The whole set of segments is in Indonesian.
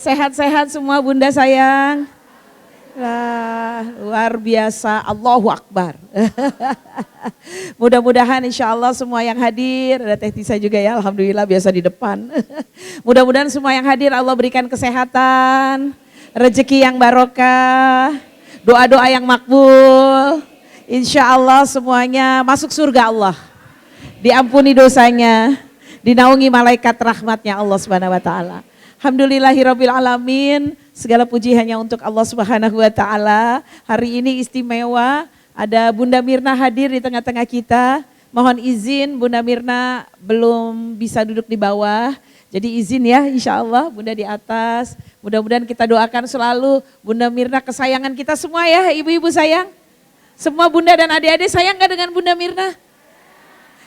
Sehat-sehat semua bunda sayang. Lah, luar biasa, Allahu Akbar. Mudah-mudahan insya Allah semua yang hadir, ada Teh Tisa juga ya, Alhamdulillah biasa di depan. Mudah-mudahan semua yang hadir Allah berikan kesehatan, rezeki yang barokah, doa-doa yang makbul. Insya Allah semuanya masuk surga Allah, diampuni dosanya, dinaungi malaikat rahmatnya Allah Subhanahu wa Ta'ala. Alhamdulillahirabbil alamin. Segala puji hanya untuk Allah Subhanahu wa Ta'ala. Hari ini istimewa, ada Bunda Mirna hadir di tengah-tengah kita. Mohon izin Bunda Mirna belum bisa duduk di bawah. Jadi izin ya, insya Allah Bunda di atas. Mudah-mudahan kita doakan selalu Bunda Mirna kesayangan kita semua ya, ibu-ibu sayang. Semua Bunda dan adik-adik sayang gak dengan Bunda Mirna?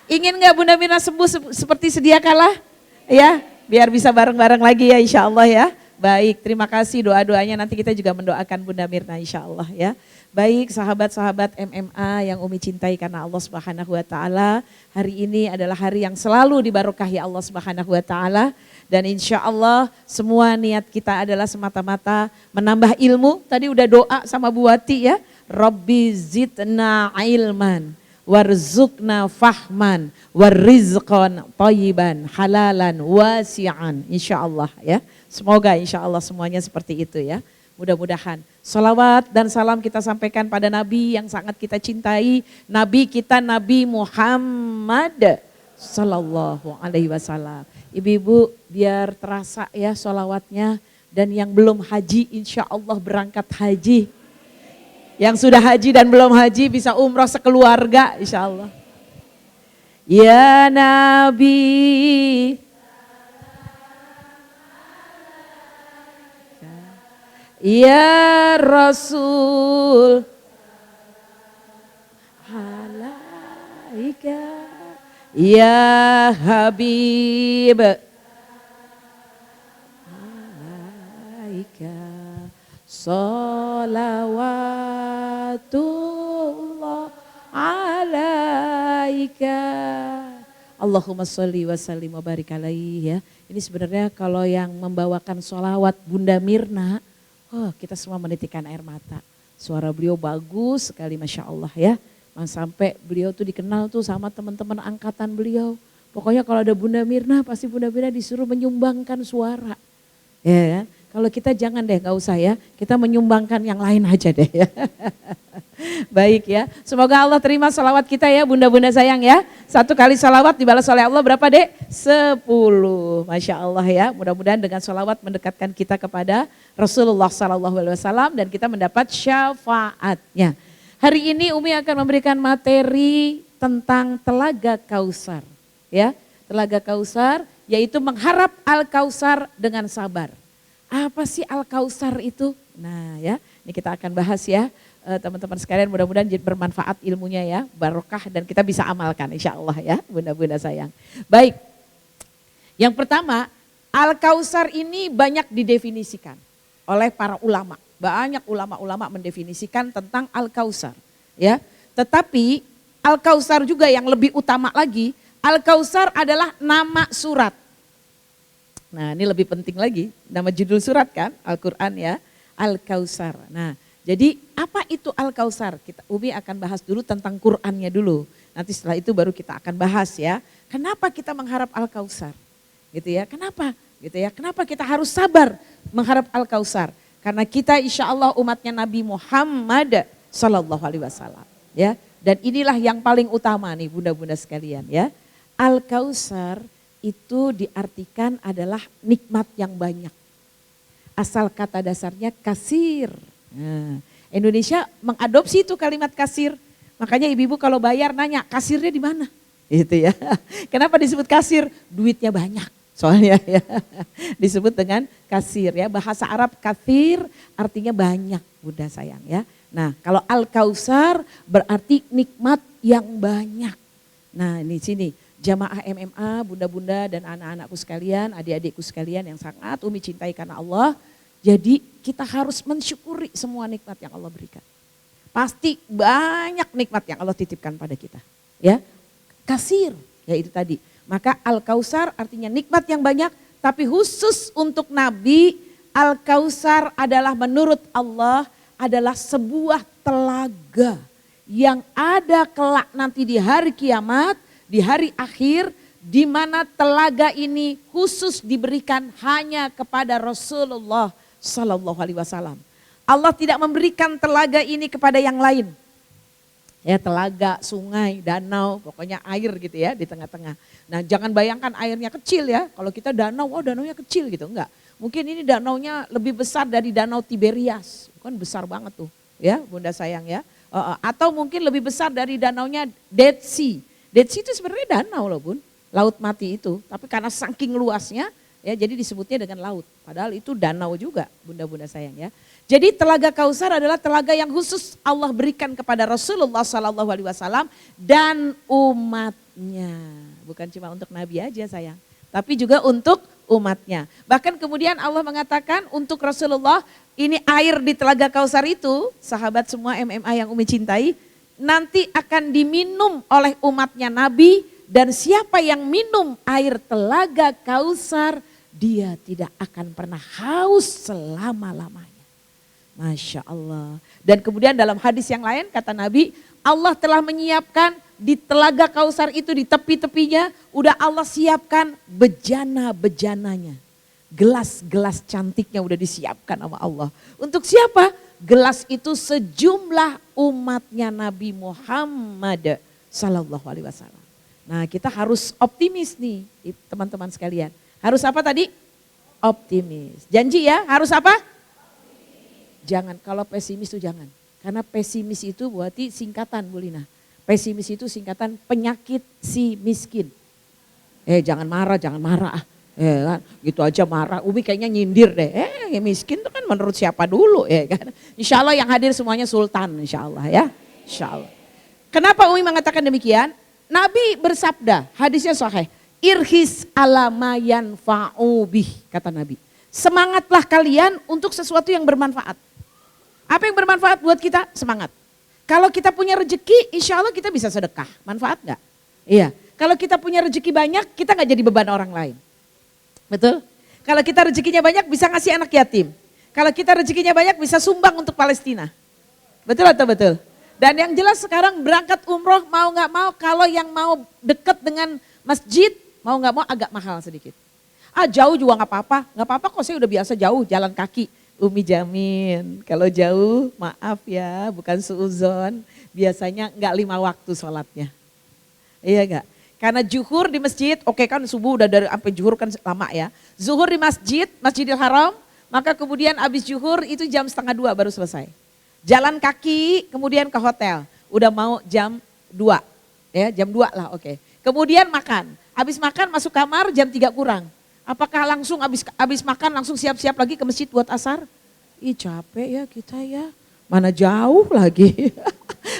Ingin gak Bunda Mirna sembuh seperti sedia kala? Ya, biar bisa bareng-bareng lagi ya insya Allah ya. Baik, terima kasih doa-doanya, nanti kita juga mendoakan Bunda Mirna insya Allah ya. Baik sahabat-sahabat MMA yang Umi cintai karena Allah Subhanahu wa Ta'ala. Hari ini adalah hari yang selalu dibarokahi Allah Subhanahu wa Ta'ala. Dan insya Allah semua niat kita adalah semata-mata menambah ilmu. Tadi udah doa sama Bu Wati ya. Rabbi zidna ilman, warzuqna fahman, warizqan tayyiban, halalan wasi'an. Insya Allah ya. Semoga insya Allah semuanya seperti itu ya. Mudah-mudahan salawat dan salam kita sampaikan pada Nabi yang sangat kita cintai. Nabi kita Nabi Muhammad Sallallahu Alaihi Wasallam. Ibu-ibu biar terasa ya salawatnya. Dan yang belum haji insya Allah berangkat haji. Yang sudah haji dan belum haji bisa umroh sekeluarga insya Allah. Ya Nabi, ya Rasul, alaika, ya Habib, alaika, salawatullah alaika. Allahumma sholli wa sallim wa barik alaihi ya. Ini sebenarnya kalau yang membawakan sholawat Bunda Mirna, oh, kita semua menitikan air mata. Suara beliau bagus sekali Masya Allah ya. Sampai beliau tuh dikenal tuh sama teman-teman angkatan beliau. Pokoknya kalau ada Bunda Mirna pasti Bunda Mirna disuruh menyumbangkan suara. Ya kan? Kalau kita jangan deh, gak usah ya. Kita menyumbangkan yang lain aja deh ya. Baik ya. Semoga Allah terima salawat kita ya bunda-bunda sayang ya. 1 kali salawat dibalas oleh Allah berapa dek? 10. Masya Allah ya. Mudah-mudahan dengan salawat mendekatkan kita kepada Rasulullah SAW dan kita mendapat syafaatnya. Hari ini Umi akan memberikan materi tentang Telaga Kausar. Ya, Telaga Kausar yaitu mengharap Al-Kausar dengan sabar. Apa sih Al-Kausar itu? Nah ya, ini kita akan bahas ya. Teman-teman sekalian mudah-mudahan bermanfaat ilmunya ya. Barokah dan kita bisa amalkan insya Allah ya bunda-bunda sayang. Baik, yang pertama Al-Kausar ini banyak didefinisikan oleh para ulama. Banyak ulama-ulama mendefinisikan tentang Al-Kausar ya. Tetapi Al-Kausar juga yang lebih utama lagi, Al-Kausar adalah nama surat. Nah ini lebih penting lagi, nama judul surat kan Al-Quran ya, Al-Kausar. Nah jadi apa itu Al-Kausar? Umi akan bahas dulu tentang Qurannya dulu. Nanti setelah itu baru kita akan bahas ya. Kenapa kita mengharap Al-Kausar? Gitu ya, kenapa? Gitu ya, kenapa kita harus sabar mengharap Al-Kausar? Karena kita insya Allah umatnya Nabi Muhammad Sallallahu Alaihi Wasallam ya. Dan inilah yang paling utama nih bunda-bunda sekalian ya. Al-Kausar itu diartikan adalah nikmat yang banyak. Asal kata dasarnya kasir. Nah, Indonesia mengadopsi itu kalimat kasir. Makanya ibu-ibu kalau bayar nanya kasirnya di mana? Gitu ya. Kenapa disebut kasir? Duitnya banyak. Soalnya ya disebut dengan kasir ya. Bahasa Arab kasir artinya banyak bunda sayang ya. Nah kalau Al-Kausar berarti nikmat yang banyak. Nah ini sini. Jamaah MMA, bunda-bunda dan anak-anakku sekalian, adik-adikku sekalian yang sangat Umi cintai karena Allah. Jadi kita harus mensyukuri semua nikmat yang Allah berikan. Pasti banyak nikmat yang Allah titipkan pada kita. Ya, kasir, ya itu tadi. Maka Al-Kausar artinya nikmat yang banyak, tapi khusus untuk Nabi Al-Kautsar adalah menurut Allah adalah sebuah telaga yang ada kelak nanti di hari kiamat, di hari akhir, di mana telaga ini khusus diberikan hanya kepada Rasulullah Sallallahu Alaihi Wasallam. Allah tidak memberikan telaga ini kepada yang lain. Ya, telaga, sungai, danau, pokoknya air gitu ya di tengah-tengah. Nah, jangan bayangkan airnya kecil ya. Kalau kita danau, oh danaunya kecil gitu, enggak. Mungkin ini danaunya lebih besar dari danau Tiberias. Kan besar banget tuh ya Bunda sayang ya. Atau mungkin lebih besar dari danaunya Dead Sea. Dead Sea itu sebenarnya danau loh Bun. Laut mati itu. Tapi karena saking luasnya ya jadi disebutnya dengan laut. Padahal itu danau juga Bunda-bunda sayang ya. Jadi telaga Kautsar adalah telaga yang khusus Allah berikan kepada Rasulullah Sallallahu Alaihi Wasallam dan umatnya. Bukan cuma untuk Nabi aja sayang. Tapi juga untuk umatnya. Bahkan kemudian Allah mengatakan untuk Rasulullah ini air di telaga Kautsar itu, sahabat semua MMA yang Umi cintai, nanti akan diminum oleh umatnya Nabi dan siapa yang minum air telaga Kautsar dia tidak akan pernah haus selama-lamanya. Masya Allah. Dan kemudian dalam hadis yang lain kata Nabi, Allah telah menyiapkan di telaga Kautsar itu di tepi-tepinya udah Allah siapkan bejana-bejananya. Gelas-gelas cantiknya udah disiapkan sama Allah. Untuk siapa? Gelas itu sejumlah umatnya Nabi Muhammad Sallallahu Alaihi Wasallam. Nah kita harus optimis nih teman-teman sekalian. Harus apa tadi? Optimis. Janji ya harus apa? Jangan, kalau pesimis itu jangan. Karena pesimis itu berarti singkatan Bu Lina. Pesimis itu singkatan penyakit si miskin. Jangan marah. Kan, gitu aja marah. Umi kayaknya nyindir deh. Miskin itu kan menurut siapa dulu ya kan. Insya Allah yang hadir semuanya sultan insya Allah ya. Insya Allah. Kenapa Umi mengatakan demikian? Nabi bersabda, hadisnya sahih. Irhis alama yanfa'ubih kata Nabi. Semangatlah kalian untuk sesuatu yang bermanfaat. Apa yang bermanfaat buat kita? Semangat. Kalau kita punya rezeki, insya Allah kita bisa sedekah. Manfaat gak? Iya. Kalau kita punya rezeki banyak, kita gak jadi beban orang lain. Betul? Kalau kita rezekinya banyak, bisa ngasih anak yatim. Kalau kita rezekinya banyak, bisa sumbang untuk Palestina. Betul atau betul? Dan yang jelas sekarang berangkat umroh mau gak mau, kalau yang mau deket dengan masjid, mau gak mau agak mahal sedikit. Jauh juga gak apa-apa kok saya udah biasa jauh jalan kaki. Umi jamin kalau jauh maaf ya bukan suuzon biasanya enggak 5 waktu sholatnya. Iya enggak? Karena zuhur di masjid oke kan subuh udah dari sampai zuhur kan lama ya. Zuhur di masjid, Masjidil Haram maka kemudian habis zuhur itu jam 1:30 baru selesai. Jalan kaki kemudian ke hotel udah mau jam 2 ya jam 2 lah oke. Kemudian makan, habis makan masuk kamar jam 3 kurang. Apakah langsung habis makan langsung siap-siap lagi ke masjid buat asar? Ih capek ya kita ya, mana jauh lagi.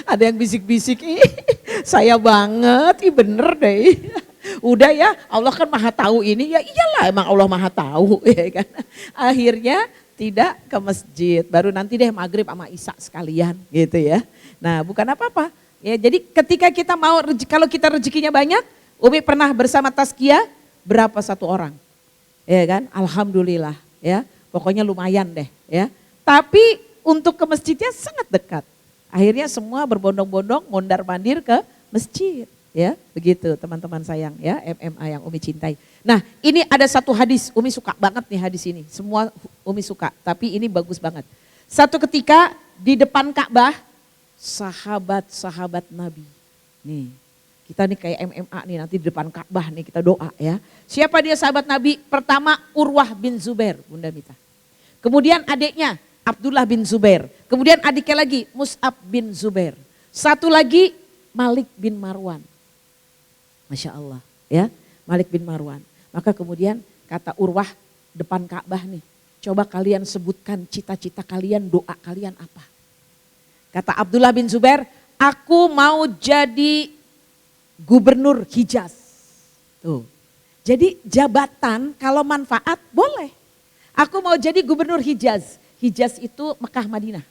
Ada yang bisik-bisik, saya banget, bener deh. Udah ya Allah kan maha tahu ini, ya iyalah emang Allah maha tahu. Ya kan? Akhirnya tidak ke masjid, baru nanti deh maghrib sama isya sekalian gitu ya. Nah bukan apa-apa, ya jadi ketika kita mau, kalau kita rezekinya banyak, Umi pernah bersama Tazkiyah, berapa satu orang? Ya kan, alhamdulillah ya, pokoknya lumayan deh ya. Tapi untuk ke masjidnya sangat dekat. Akhirnya semua berbondong-bondong mondar-mandir ke masjid ya. Begitu teman-teman sayang ya, MMA yang Umi cintai. Nah ini ada satu hadis, Umi suka banget nih hadis ini. Semua Umi suka, tapi ini bagus banget. Satu ketika di depan Ka'bah, sahabat-sahabat Nabi. Nih. Kita nih kayak MMA nih nanti di depan Ka'bah nih kita doa ya. Siapa dia sahabat Nabi? Pertama Urwah bin Zubair, Bunda Mita. Kemudian adiknya Abdullah bin Zubair. Kemudian adiknya lagi Mus'ab bin Zubair. Satu lagi Malik bin Marwan. Masya Allah ya, Malik bin Marwan. Maka kemudian kata Urwah depan Ka'bah nih. Coba kalian sebutkan cita-cita kalian, doa kalian apa? Kata Abdullah bin Zubair, aku mau jadi Gubernur Hijaz. Tuh. Jadi jabatan kalau manfaat boleh. Aku mau jadi Gubernur Hijaz. Hijaz itu Mekah Madinah.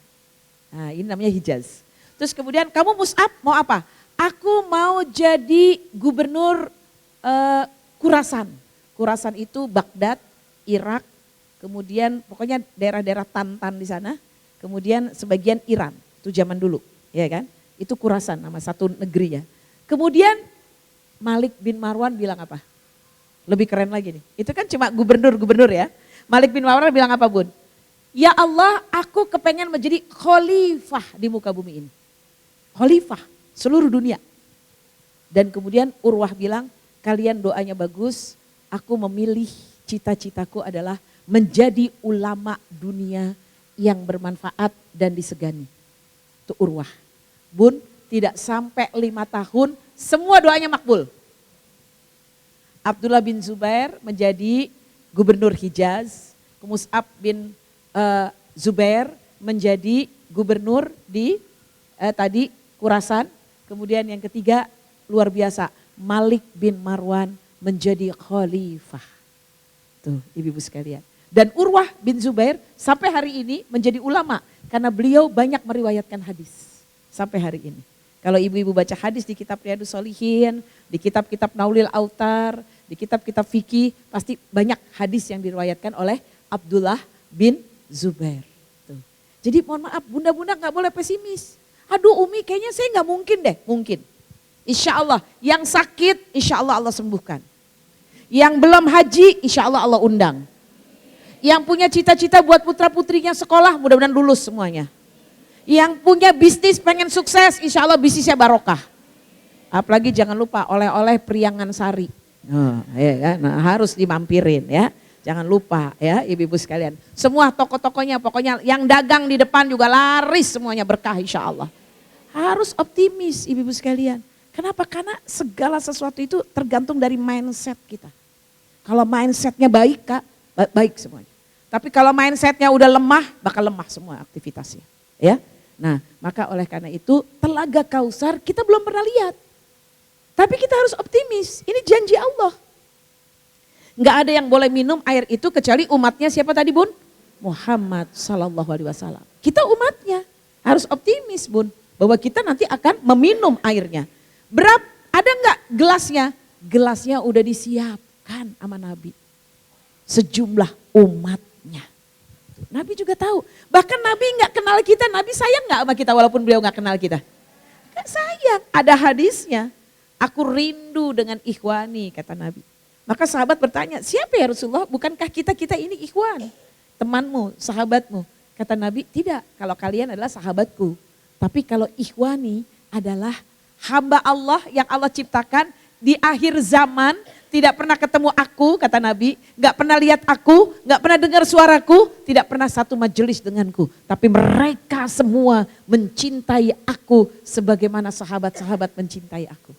Nah ini namanya Hijaz. Terus kemudian kamu Mus'ab mau apa? Aku mau jadi Gubernur Khurasan. Khurasan itu Baghdad, Irak, kemudian pokoknya daerah-daerah Tantan di sana, kemudian sebagian Iran, itu zaman dulu, ya kan? Itu Khurasan, nama satu negeri ya. Kemudian Malik bin Marwan bilang apa? Lebih keren lagi nih, itu kan cuma gubernur ya. Malik bin Marwan bilang apa Bun? Ya Allah, aku kepengen menjadi khalifah di muka bumi ini. Khalifah seluruh dunia. Dan kemudian Urwah bilang, kalian doanya bagus, aku memilih cita-citaku adalah menjadi ulama dunia yang bermanfaat dan disegani. Itu Urwah. Bun, tidak sampai 5 tahun, semua doanya makbul. Abdullah bin Zubair menjadi gubernur Hijaz, Mus'ab bin Zubair menjadi gubernur di tadi Khurasan, kemudian yang ketiga luar biasa, Malik bin Marwan menjadi khalifah. Tuh ibu-ibu sekalian. Dan Urwah bin Zubair sampai hari ini menjadi ulama karena beliau banyak meriwayatkan hadis sampai hari ini. Kalau ibu-ibu baca hadis di kitab Riyadhus Shalihin, di kitab-kitab Naulil Autar, di kitab-kitab fikih, pasti banyak hadis yang diriwayatkan oleh Abdullah bin Zubair. Tuh. Jadi mohon maaf, bunda-bunda gak boleh pesimis. Aduh Umi kayaknya saya gak mungkin deh, mungkin. Insya Allah, yang sakit insya Allah Allah sembuhkan. Yang belum haji insya Allah Allah undang. Yang punya cita-cita buat putra putrinya sekolah mudah-mudahan lulus semuanya. Yang punya bisnis pengen sukses insya Allah bisnisnya barokah. Apalagi jangan lupa oleh-oleh Priangan Sari. Nah, harus dimampirin ya. Jangan lupa ya ibu-ibu sekalian. Semua toko-tokonya pokoknya yang dagang di depan juga laris semuanya berkah insya Allah. Harus optimis ibu-ibu sekalian. Kenapa? Karena segala sesuatu itu tergantung dari mindset kita. Kalau mindsetnya baik Kak, baik semuanya. Tapi kalau mindsetnya udah lemah, bakal lemah semua aktivitasnya. Ya. Nah maka oleh karena itu Telaga Kausar kita belum pernah lihat. Tapi kita harus optimis, ini janji Allah. Enggak ada yang boleh minum air itu kecuali umatnya siapa tadi Bun? Muhammad sallallahu alaihi wasallam. Kita umatnya harus optimis Bun. Bahwa kita nanti akan meminum airnya. Ada enggak gelasnya? Gelasnya udah disiapkan sama Nabi. Sejumlah umatnya. Nabi juga tahu. Bahkan Nabi enggak kenal kita, Nabi sayang enggak sama kita walaupun beliau enggak kenal kita? Enggak sayang, ada hadisnya. Aku rindu dengan ikhwani kata Nabi. Maka sahabat bertanya, siapa ya Rasulullah? Bukankah kita ini ikhwan? Temanmu, sahabatmu. Kata Nabi, tidak. Kalau kalian adalah sahabatku. Tapi kalau ikhwani adalah hamba Allah yang Allah ciptakan di akhir zaman. Tidak pernah ketemu aku, kata Nabi. Gak pernah lihat aku, gak pernah dengar suaraku. Tidak pernah satu majelis denganku. Tapi mereka semua mencintai aku sebagaimana sahabat-sahabat mencintai aku.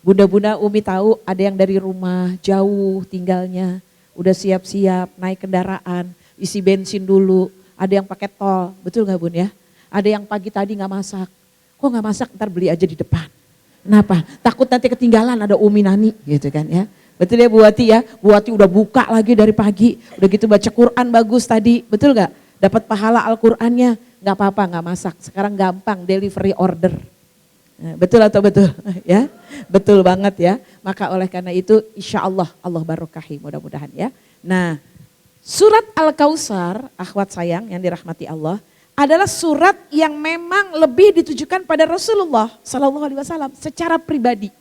Bunda-bunda Umi tahu ada yang dari rumah jauh tinggalnya, udah siap-siap naik kendaraan, isi bensin dulu, ada yang pakai tol, betul gak Bun ya? Ada yang pagi tadi gak masak, kok gak masak ntar beli aja di depan. Kenapa? Takut nanti ketinggalan ada Umi Nani gitu kan ya. Betul ya Bu Wati ya, Bu Wati udah buka lagi dari pagi, udah gitu baca Quran bagus tadi, betul gak? Dapat pahala Al-Qurannya, gak apa-apa gak masak, sekarang gampang delivery order. Betul atau betul? Ya, betul banget ya. Maka oleh karena itu insya Allah Allah barokahi mudah-mudahan ya. Nah surat Al-Kausar akhwat sayang yang dirahmati Allah adalah surat yang memang lebih ditujukan pada Rasulullah Sallallahu Alaihi Wasallam secara pribadi.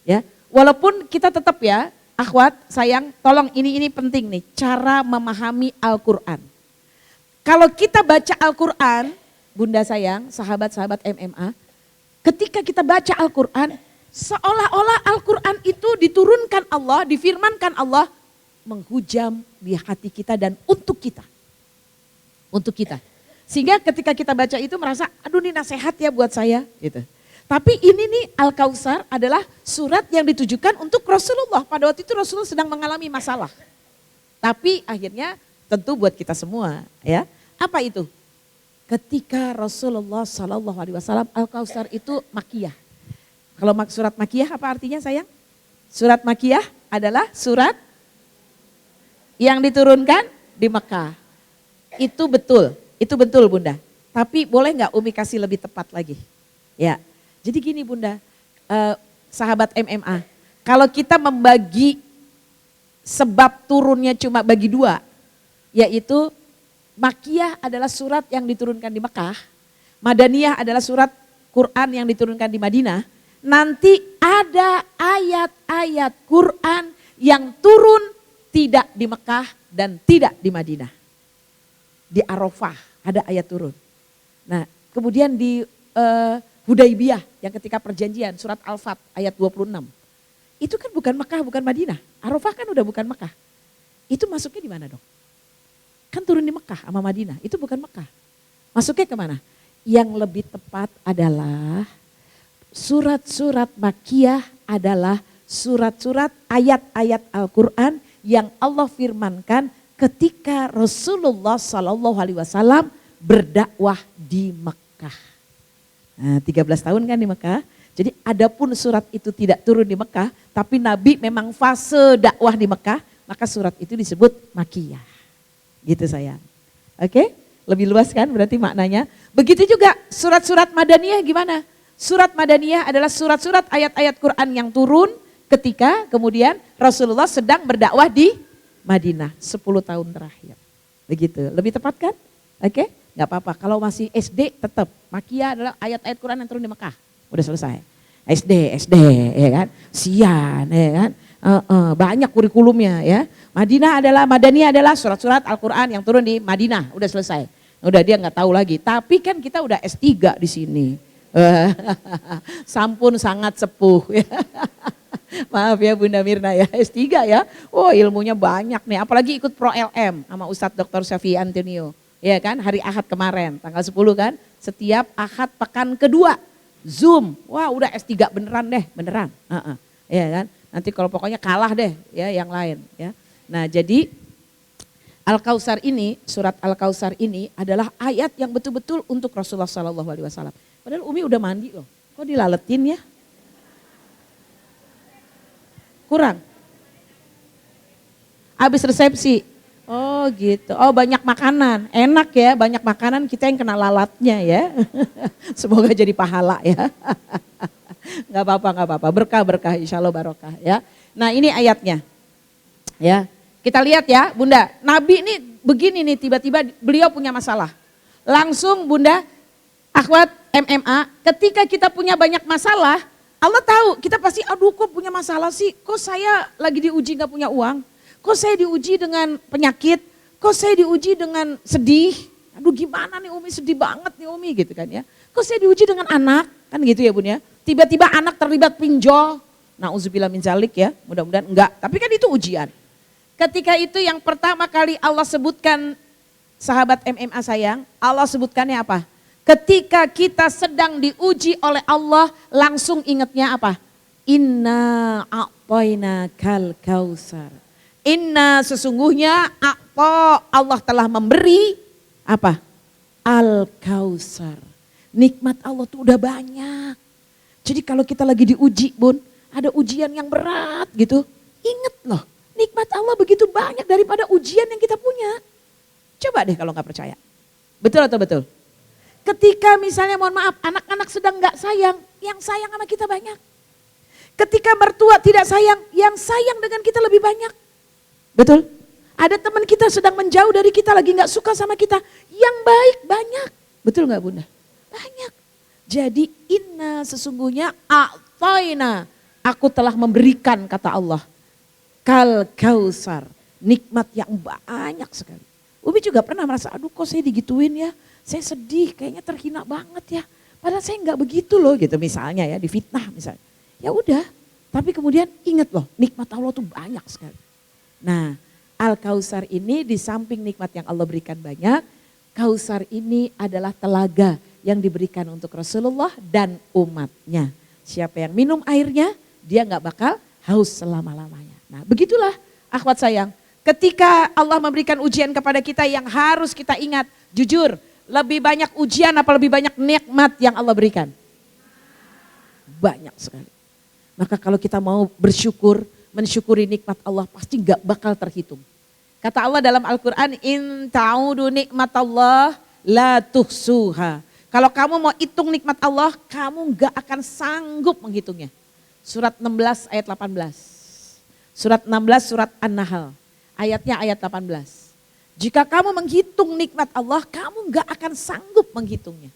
Ya, walaupun kita tetap ya akhwat sayang tolong ini penting nih cara memahami Al-Quran. Kalau kita baca Al-Quran bunda sayang sahabat-sahabat MMA. Ketika kita baca Al-Quran, seolah-olah Al-Quran itu diturunkan Allah, difirmankan Allah, menghujam di hati kita dan untuk kita. Untuk kita. Sehingga ketika kita baca itu merasa, aduh ini nasihat ya buat saya. Gitu. Tapi ini nih Al-Kausar adalah surat yang ditujukan untuk Rasulullah. Pada waktu itu Rasulullah sedang mengalami masalah. Tapi akhirnya tentu buat kita semua ya. Apa itu? Ketika Rasulullah Sallallahu Alaihi Wasallam Al-Kausar itu makiyah. Kalau surat makiyah apa artinya sayang? Surat makiyah adalah surat yang diturunkan di Mekah. Itu betul Bunda. Tapi boleh nggak Umi kasih lebih tepat lagi? Ya, jadi gini Bunda, sahabat MMA, kalau kita membagi sebab turunnya cuma bagi 2, yaitu Makkiyah adalah surat yang diturunkan di Mekah, Madaniyah adalah surat Quran yang diturunkan di Madinah. Nanti ada ayat-ayat Quran yang turun tidak di Mekah dan tidak di Madinah. Di Arafah ada ayat turun. Nah kemudian di Hudaibiyah yang ketika perjanjian surat Al-Fat ayat 26. Itu kan bukan Mekah, bukan Madinah. Arafah kan udah bukan Mekah. Itu masuknya di mana dong? Kan turun di Mekah sama Madinah, itu bukan Mekah. Masuknya kemana? Yang lebih tepat adalah surat-surat Makkiyah adalah surat-surat ayat-ayat Al-Quran yang Allah firmankan ketika Rasulullah SAW berdakwah di Mekah. Nah, 13 tahun kan di Mekah. Jadi adapun surat itu tidak turun di Mekah, tapi Nabi memang fase dakwah di Mekah, maka surat itu disebut Makkiyah. Gitu sayang. Oke? Lebih luas kan berarti maknanya. Begitu juga surat-surat Madaniyah gimana? Surat Madaniyah adalah surat-surat ayat-ayat Quran yang turun ketika kemudian Rasulullah sedang berdakwah di Madinah 10 tahun terakhir. Begitu. Lebih tepat kan? Oke? Gak apa-apa. Kalau masih SD tetap. Makkiyah adalah ayat-ayat Quran yang turun di Mekah. Udah selesai. SD ya kan? Sian ya kan? Banyak kurikulumnya ya. Madaniyah adalah surat-surat Al-Quran yang turun di Madinah. Udah selesai. Udah dia nggak tahu lagi. Tapi kan kita udah S3 di sini. Sampun sangat sepuh ya. Maaf ya Bunda Mirna ya, S3 ya. Oh ilmunya banyak nih. Apalagi ikut Pro LM sama Ustadz Dr. Syafi'i Antonio. Ya kan hari Ahad kemarin tanggal 10 kan. Setiap Ahad pekan kedua. Zoom. Wah udah S3 beneran deh. Beneran. Ya kan. Nanti kalau pokoknya kalah deh ya yang lain ya. Nah jadi Al-Kautsar ini, surat Al-Kautsar ini adalah ayat yang betul-betul untuk Rasulullah SAW. Padahal Umi udah mandi loh, kok dilaletin ya? Kurang? Habis resepsi? Oh gitu, oh banyak makanan, enak ya banyak makanan kita yang kena lalatnya ya. Semoga jadi pahala ya. Gak apa-apa, berkah insya Allah barokah ya. Nah ini ayatnya ya. Kita lihat ya Bunda, Nabi ini begini nih tiba-tiba beliau punya masalah. Langsung Bunda, akhwat MMA, ketika kita punya banyak masalah, Allah tahu kita pasti aduh kok punya masalah sih, kok saya lagi diuji gak punya uang, kok saya diuji dengan penyakit, kok saya diuji dengan sedih, aduh gimana nih Umi sedih banget nih Umi gitu kan ya. Kok saya diuji dengan anak, kan gitu ya Bun ya. Tiba-tiba anak terlibat pinjol, na'udzubillah min zalik ya, mudah-mudahan enggak, tapi kan itu ujian. Ketika itu yang pertama kali Allah sebutkan sahabat MMA sayang, Allah sebutkannya apa? Ketika kita sedang diuji oleh Allah langsung ingatnya apa? Inna a'toina kal kausar. Inna sesungguhnya Allah telah memberi apa? Al-Kausar. Nikmat Allah tuh udah banyak. Jadi kalau kita lagi diuji Bun, ada ujian yang berat gitu, inget loh. Nikmat Allah begitu banyak daripada ujian yang kita punya. Coba deh kalau nggak percaya. Betul atau betul? Ketika misalnya mohon maaf anak-anak sedang nggak sayang, yang sayang sama kita banyak. Ketika mertua tidak sayang, yang sayang dengan kita lebih banyak. Betul? Ada teman kita sedang menjauh dari kita lagi nggak suka sama kita, yang baik banyak. Betul nggak Bunda? Banyak. Jadi inna sesungguhnya a'toina, aku telah memberikan kata Allah. Kal kausar, nikmat yang banyak sekali. Umi juga pernah merasa, aduh kok saya digituin ya, saya sedih, kayaknya terhina banget ya. Padahal saya nggak begitu loh gitu misalnya ya, difitnah misalnya. Ya udah, tapi kemudian ingat loh, nikmat Allah tuh banyak sekali. Nah, Al-Kausar ini di samping nikmat yang Allah berikan banyak, Kausar ini adalah telaga yang diberikan untuk Rasulullah dan umatnya. Siapa yang minum airnya, dia nggak bakal haus selama-lamanya. Nah begitulah akhwat sayang, ketika Allah memberikan ujian kepada kita yang harus kita ingat, jujur lebih banyak ujian apa lebih banyak nikmat yang Allah berikan? Banyak sekali. Maka kalau kita mau bersyukur, mensyukuri nikmat Allah pasti gak bakal terhitung. Kata Allah dalam Al-Quran, in ta'udu nikmatallah la tuhsuha. Kalau kamu mau hitung nikmat Allah, kamu gak akan sanggup menghitungnya. Surat 16 ayat 18. Surat 16 surat An-Nahl, ayatnya ayat 18. Jika kamu menghitung nikmat Allah, kamu gak akan sanggup menghitungnya.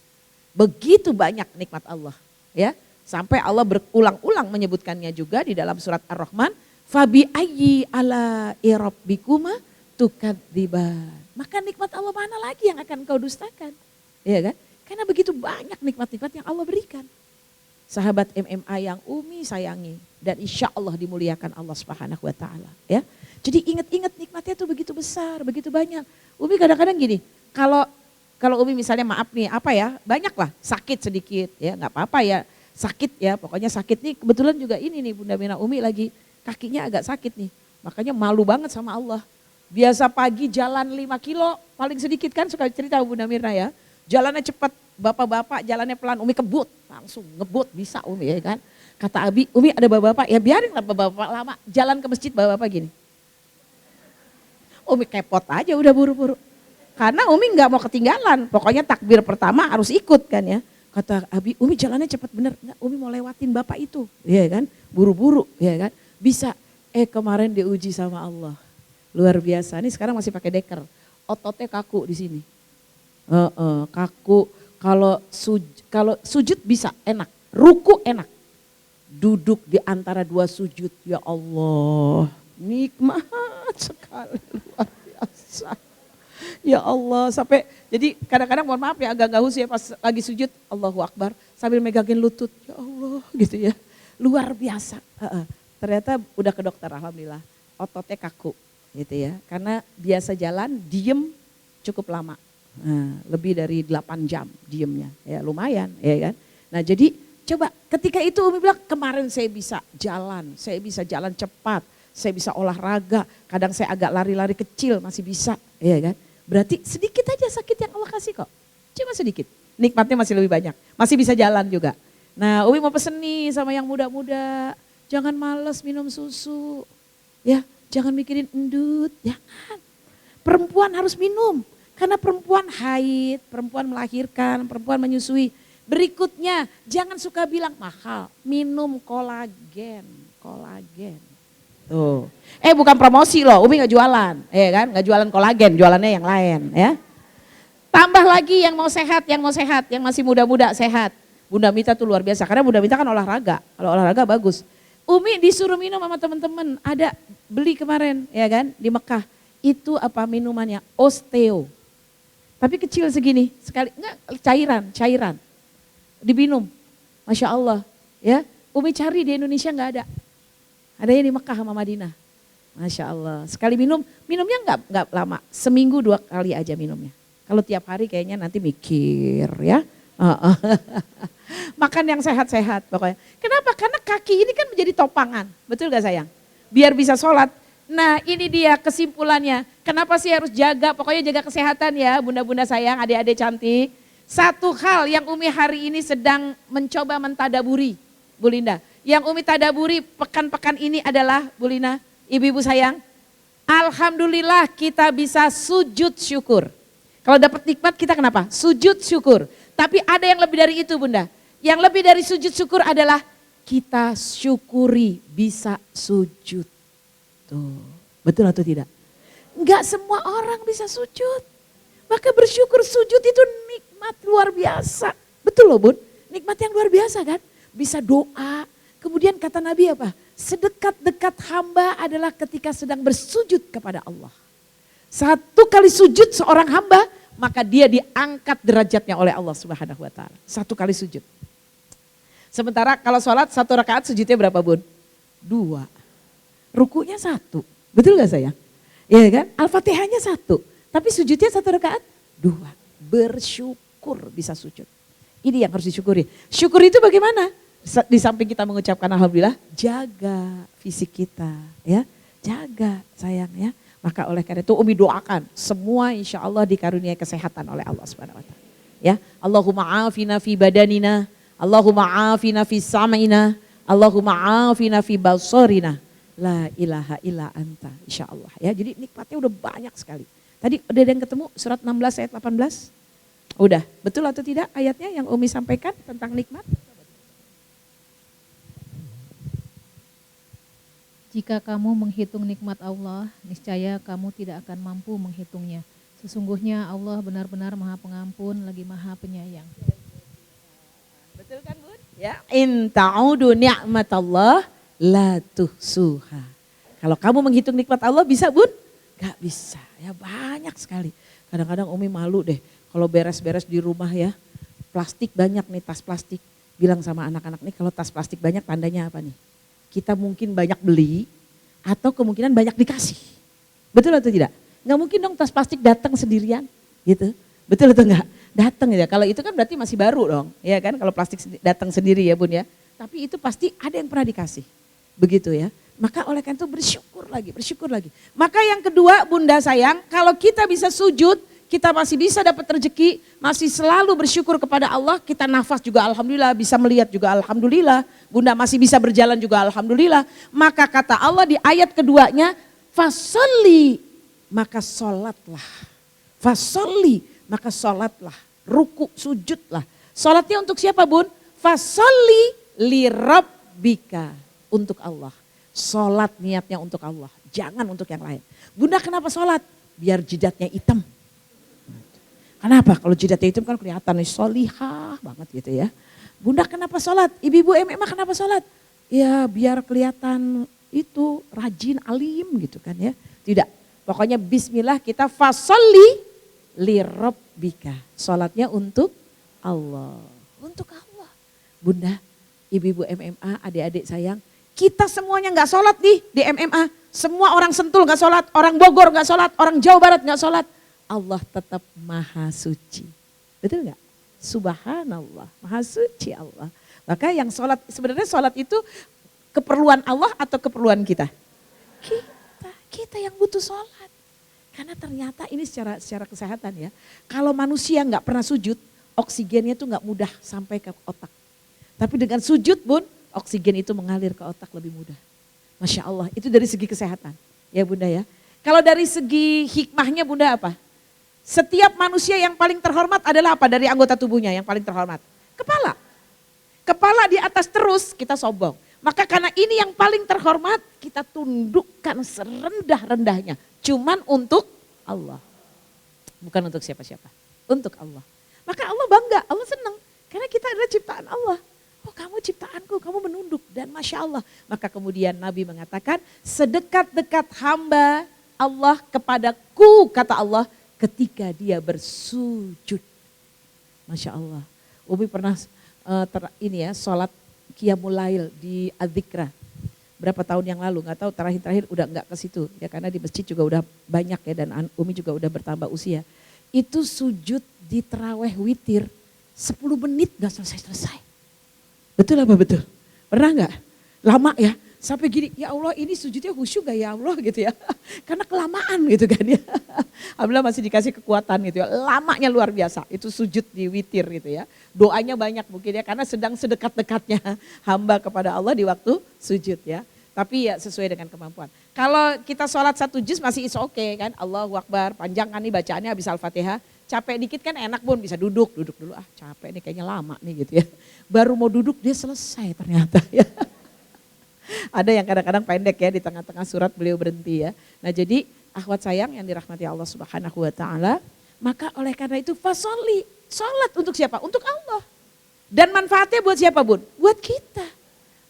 Begitu banyak nikmat Allah. Ya, sampai Allah berulang-ulang menyebutkannya juga di dalam surat Ar-Rahman. Fabi ayyi ala irabbikuma tukadziban. Maka nikmat Allah mana lagi yang akan kau dustakan? Ya kan? Karena begitu banyak nikmat-nikmat yang Allah berikan. Sahabat MMA yang Umi sayangi dan insya Allah dimuliakan Allah Subhanahu wa taala, ya. Jadi ingat-ingat nikmatnya tuh begitu besar, begitu banyak. Umi kadang-kadang gini, kalau Umi misalnya maaf nih, apa ya, banyak lah sakit sedikit, ya nggak apa-apa ya, sakit ya, pokoknya sakit nih. Kebetulan juga ini nih Bunda Mina Umi lagi kakinya agak sakit nih, makanya malu banget sama Allah. Biasa pagi jalan 5 kilo, paling sedikit kan suka cerita Bunda Mirna ya. Jalannya cepat, bapak-bapak jalannya pelan, Umi kebut, langsung ngebut bisa Umi ya kan. Kata Abi, Umi ada bapak-bapak, ya biarin lah bapak-bapak lama, jalan ke masjid bapak-bapak gini. Umi kepot aja udah buru-buru. Karena Umi nggak mau ketinggalan, pokoknya takbir pertama harus ikut kan ya. Kata Abi, Umi jalannya cepat bener, enggak Umi mau lewatin bapak itu, ya kan, buru-buru ya kan. Bisa, kemarin diuji sama Allah, luar biasa. Nih sekarang masih pakai deker, ototnya kaku di sini. Kaku, kalau sujud bisa enak, ruku enak. Duduk di antara dua sujud, ya Allah, nikmat sekali, luar biasa. Ya Allah, sampai jadi kadang-kadang mohon maaf ya agak gahus ya pas lagi sujud, Allahu Akbar, sambil megangin lutut, ya Allah gitu ya. Luar biasa. Ternyata udah ke dokter alhamdulillah, ototnya kaku gitu ya. Karena biasa jalan diem cukup lama. Lebih dari 8 jam diemnya, ya lumayan ya kan. Nah jadi coba ketika itu Umi bilang kemarin saya bisa jalan cepat, saya bisa olahraga, kadang saya agak lari-lari kecil masih bisa ya kan. Berarti sedikit aja sakit yang Allah kasih kok, cuma sedikit, nikmatnya masih lebih banyak, masih bisa jalan juga. Nah Umi mau pesen nih sama yang muda-muda, jangan males minum susu, ya jangan mikirin endut, jangan. Perempuan harus minum. Karena perempuan haid, perempuan melahirkan, perempuan menyusui. Berikutnya, jangan suka bilang mahal, minum kolagen. Tuh. Bukan promosi loh, Umi gak jualan, ya kan? Gak jualan kolagen, jualannya yang lain, ya. Tambah lagi yang mau sehat, yang masih muda-muda sehat. Bunda Mita tuh luar biasa, karena Bunda Mita kan olahraga, kalau olahraga bagus. Umi disuruh minum sama teman-teman, ada beli kemarin, ya kan? Di Mekah, itu apa minumannya? Osteo. Tapi kecil segini, sekali enggak cairan. Diminum. Masya Allah, ya. Umi cari di Indonesia enggak ada. Adanya di Mekah sama Madinah. Masya Allah. Sekali minumnya enggak lama. Seminggu 2 kali aja minumnya. Kalau tiap hari kayaknya nanti mikir ya. Makan yang sehat-sehat pokoknya. Kenapa? Karena kaki ini kan menjadi topangan. Betul gak sayang? Biar bisa sholat. Nah ini dia kesimpulannya, kenapa sih harus jaga, pokoknya jaga kesehatan ya bunda-bunda sayang, adik-adik cantik. Satu hal yang Umi hari ini sedang mencoba mentadaburi, Bu Linda. Yang Umi tadaburi pekan-pekan ini adalah, Bu Lina, ibu-ibu sayang, alhamdulillah kita bisa sujud syukur. Kalau dapat nikmat kita kenapa? Sujud syukur. Tapi ada yang lebih dari itu Bunda. Yang lebih dari sujud syukur adalah kita syukuri bisa sujud. Tuh, betul atau tidak? Enggak semua orang bisa sujud. Maka bersyukur sujud itu nikmat luar biasa. Betul loh Bun, nikmat yang luar biasa kan? Bisa doa. Kemudian kata Nabi apa? Sedekat-dekat hamba adalah ketika sedang bersujud kepada Allah. 1 kali sujud seorang hamba, maka dia diangkat derajatnya oleh Allah Subhanahu wa taala. 1 kali sujud. Sementara kalau sholat 1 rakaat sujudnya berapa Bun? 2. Rukunya 1, betul gak sayang? Iya kan? Al-Fatihahnya 1, tapi sujudnya 1 rakaat 2. Bersyukur bisa sujud. Ini yang harus disyukuri. Syukur itu bagaimana? Di samping kita mengucapkan alhamdulillah, jaga fisik kita ya. Jaga sayang ya. Maka oleh karena itu Umi doakan semua insya Allah dikaruniai kesehatan oleh Allah Subhanahu wa taala. Ya, Allahumma afina fi badanina, Allahumma afina fi sam'ina, Allahumma afina fi basarina. La ilaha illa anta insya Allah ya. Jadi nikmatnya udah banyak sekali. Tadi udah ada yang ketemu surat 16 ayat 18? Udah, betul atau tidak ayatnya yang Umi sampaikan tentang nikmat? Jika kamu menghitung nikmat Allah, niscaya kamu tidak akan mampu menghitungnya. Sesungguhnya Allah benar-benar Maha Pengampun lagi Maha Penyayang. Betul kan Bun? Ya, in ta'udu ni'matallah la tuhsuha. Kalau kamu menghitung nikmat Allah bisa Bun? Gak bisa, ya banyak sekali. Kadang-kadang Umi malu deh kalau beres-beres di rumah ya. Plastik banyak nih, tas plastik. Bilang sama anak-anak nih kalau tas plastik banyak tandanya apa nih? Kita mungkin banyak beli atau kemungkinan banyak dikasih. Betul atau tidak? Nggak mungkin dong tas plastik datang sendirian gitu. Betul atau enggak? Datang ya. Kalau itu kan berarti masih baru dong. Ya kan kalau plastik datang sendiri ya Bun ya. Tapi itu pasti ada yang pernah dikasih. Begitu ya. Maka oleh karena itu bersyukur lagi, bersyukur lagi. Maka yang kedua Bunda sayang, kalau kita bisa sujud, kita masih bisa dapat rezeki, masih selalu bersyukur kepada Allah, kita nafas juga alhamdulillah, bisa melihat juga alhamdulillah, Bunda masih bisa berjalan juga alhamdulillah. Maka kata Allah di ayat keduanya, fasolli, maka sholatlah. Fasolli, maka sholatlah. Ruku, sujudlah. Sholatnya untuk siapa Bun? Fasolli li rabbika, untuk Allah. Sholat niatnya untuk Allah, jangan untuk yang lain. Bunda kenapa sholat? Biar jidatnya hitam. Kenapa? Kalau jidatnya hitam kan kelihatan nih solihah banget gitu ya. Bunda kenapa sholat? Ibu-ibu MMA kenapa sholat? Ya biar kelihatan itu rajin, alim gitu kan ya. Tidak, pokoknya bismillah kita fasolli li rabbika. Sholatnya untuk Allah. Untuk Allah. Bunda, ibu-ibu MMA, adik-adik sayang. Kita semuanya nggak sholat nih di MMA. Semua orang Sentul nggak sholat, orang Bogor nggak sholat, orang Jawa Barat nggak sholat. Allah tetap maha suci. Betul nggak? Subhanallah, maha suci Allah. Maka yang sholat, sebenarnya sholat itu keperluan Allah atau keperluan kita? Kita yang butuh sholat. Karena ternyata ini secara kesehatan ya. Kalau manusia nggak pernah sujud, oksigennya tuh nggak mudah sampai ke otak. Tapi dengan sujud Bun, oksigen itu mengalir ke otak lebih mudah. Masya Allah, itu dari segi kesehatan. Ya Bunda ya. Kalau dari segi hikmahnya Bunda apa? Setiap manusia yang paling terhormat adalah apa dari anggota tubuhnya yang paling terhormat? Kepala. Kepala di atas terus kita sombong. Maka karena ini yang paling terhormat kita tundukkan serendah-rendahnya. Cuman untuk Allah. Bukan untuk siapa-siapa. Untuk Allah. Maka Allah bangga, Allah senang. Karena kita adalah ciptaan Allah. Oh kamu ciptaanku, kamu menunduk dan Masya Allah. Maka kemudian Nabi mengatakan sedekat-dekat hamba Allah kepadaku kata Allah ketika dia bersujud. Masya Allah. Umi pernah sholat Qiyamul Lail di Adzikra. Berapa tahun yang lalu, nggak tahu terakhir-terakhir udah nggak ke situ. Ya karena di masjid juga udah banyak ya dan Umi juga udah bertambah usia. Itu sujud di taraweh witir 10 menit nggak selesai-selesai. Betul apa betul? Pernah nggak? Lama ya? Sampai gini, ya Allah ini sujudnya khusyuk gak ya Allah gitu ya. Karena kelamaan gitu kan ya. Alhamdulillah masih dikasih kekuatan gitu ya. Lamanya luar biasa, itu sujud di witir gitu ya. Doanya banyak mungkin ya, karena sedang sedekat-dekatnya hamba kepada Allah di waktu sujud ya. Tapi ya sesuai dengan kemampuan. Kalau kita sholat 1 juz masih is okay kan. Allahu Akbar, panjang kan nih bacaannya habis Al-Fatihah. Capek dikit kan enak Bun, bisa duduk dulu. Ah capek nih kayaknya lama nih gitu ya. Baru mau duduk dia selesai ternyata ya. Ada yang kadang-kadang pendek ya di tengah-tengah surat beliau berhenti ya. Nah jadi akhwat sayang yang dirahmati Allah Subhanahu wa taala, maka oleh karena itu fasolli, sholat untuk siapa? Untuk Allah. Dan manfaatnya buat siapa Bun? Buat kita.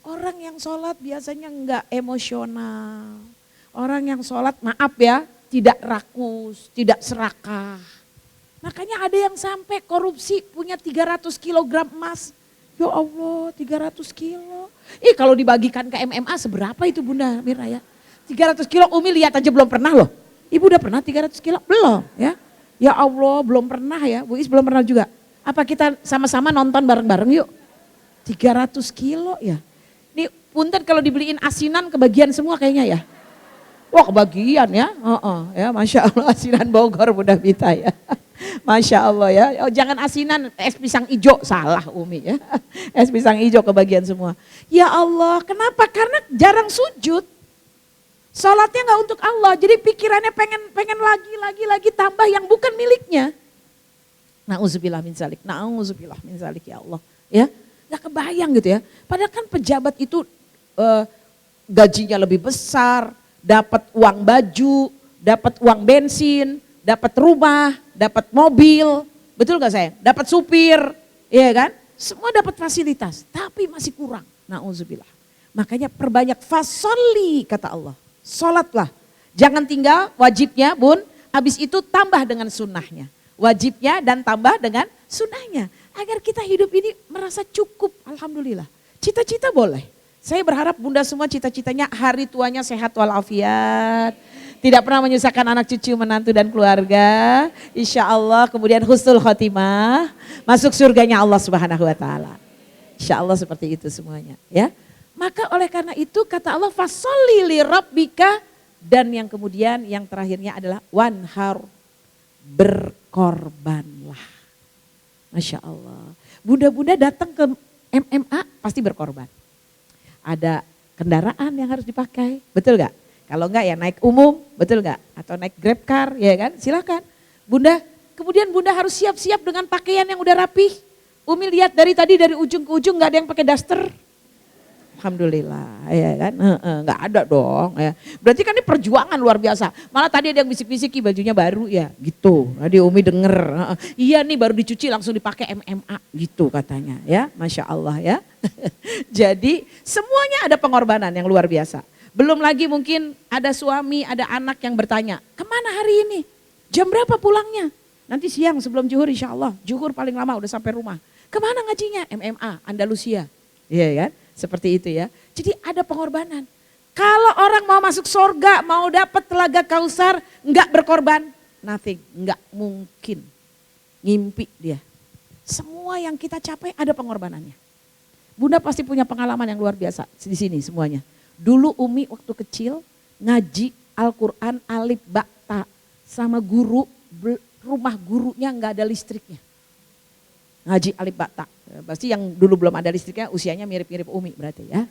Orang yang sholat biasanya enggak emosional. Orang yang sholat maaf ya, tidak rakus, tidak serakah. Makanya ada yang sampai korupsi punya 300 kilogram emas. Ya Allah 300 kilo. Kalau dibagikan ke MMA seberapa itu Bunda Mirna ya. 300 kilo Umi lihat aja belum pernah loh. Ibu udah pernah 300 kilo? Belum ya. Ya Allah belum pernah ya. Bu Is belum pernah juga. Apa kita sama-sama nonton bareng-bareng yuk. 300 kilo ya. Nih punten kalau dibeliin asinan kebagian semua kayaknya ya. Wah kebagian ya. Ya Masya Allah asinan Bogor Bunda Vita ya. Masya Allah ya, oh, jangan asinan es pisang ijo, salah Umi ya. Es pisang ijo kebagian semua. Ya Allah, kenapa? Karena jarang sujud. Sholatnya nggak untuk Allah, jadi pikirannya pengen lagi tambah yang bukan miliknya. Na'udzubillah min zalik, na'udzubillah min zalik ya Allah. Ya, nggak kebayang gitu ya. Padahal kan pejabat itu gajinya lebih besar, dapat uang baju, dapat uang bensin, dapat rumah, dapat mobil, betul gak saya? Dapat supir, iya kan? Semua dapat fasilitas, tapi masih kurang. Na'udzubillah. Makanya perbanyak fasoli kata Allah. Sholatlah. Jangan tinggal wajibnya bun, habis itu tambah dengan sunnahnya. Wajibnya dan tambah dengan sunnahnya. Agar kita hidup ini merasa cukup, alhamdulillah. Cita-cita boleh. Saya berharap bunda semua cita-citanya hari tuanya sehat walafiat. Tidak pernah menyusahkan anak cucu, menantu dan keluarga. Insya Allah kemudian husnul khotimah. Masuk surganya Allah Subhanahu wa ta'ala. Insya Allah seperti itu semuanya ya. Maka oleh karena itu kata Allah fasholli li rabbika, dan yang kemudian yang terakhirnya adalah wanhar, berkorbanlah. Masya Allah. Bunda-bunda datang ke MMA pasti berkorban. Ada kendaraan yang harus dipakai, betul gak? Kalau enggak ya naik umum, betul gak? Atau naik grab car, ya kan? Silakan. Bunda, kemudian bunda harus siap-siap dengan pakaian yang udah rapih. Umi lihat dari tadi dari ujung ke ujung gak ada yang pakai daster. Alhamdulillah, ya kan? Nggak ada dong. Ya. Berarti kan ini perjuangan luar biasa. Malah tadi ada yang bisik-bisiki bajunya baru ya, gitu. Tadi Umi denger, iya nih baru dicuci langsung dipakai MMA, gitu katanya. Ya, masya Allah ya. Jadi semuanya ada pengorbanan yang luar biasa. Belum lagi mungkin ada suami, ada anak yang bertanya, kemana hari ini? Jam berapa pulangnya? Nanti siang sebelum zuhur insya Allah. Zuhur paling lama udah sampai rumah. Kemana ngajinya? MMA, Andalusia. Iya kan? Seperti itu ya. Jadi ada pengorbanan. Kalau orang mau masuk surga, mau dapat telaga Kausar, enggak berkorban, nothing, enggak mungkin. Ngimpi dia. Semua yang kita capai ada pengorbanannya. Bunda pasti punya pengalaman yang luar biasa di sini semuanya. Dulu Umi waktu kecil ngaji Al-Quran alif ba ta sama guru, rumah gurunya enggak ada listriknya. Ngaji alif ba ta. Pasti yang dulu belum ada listriknya usianya mirip-mirip Umi berarti ya.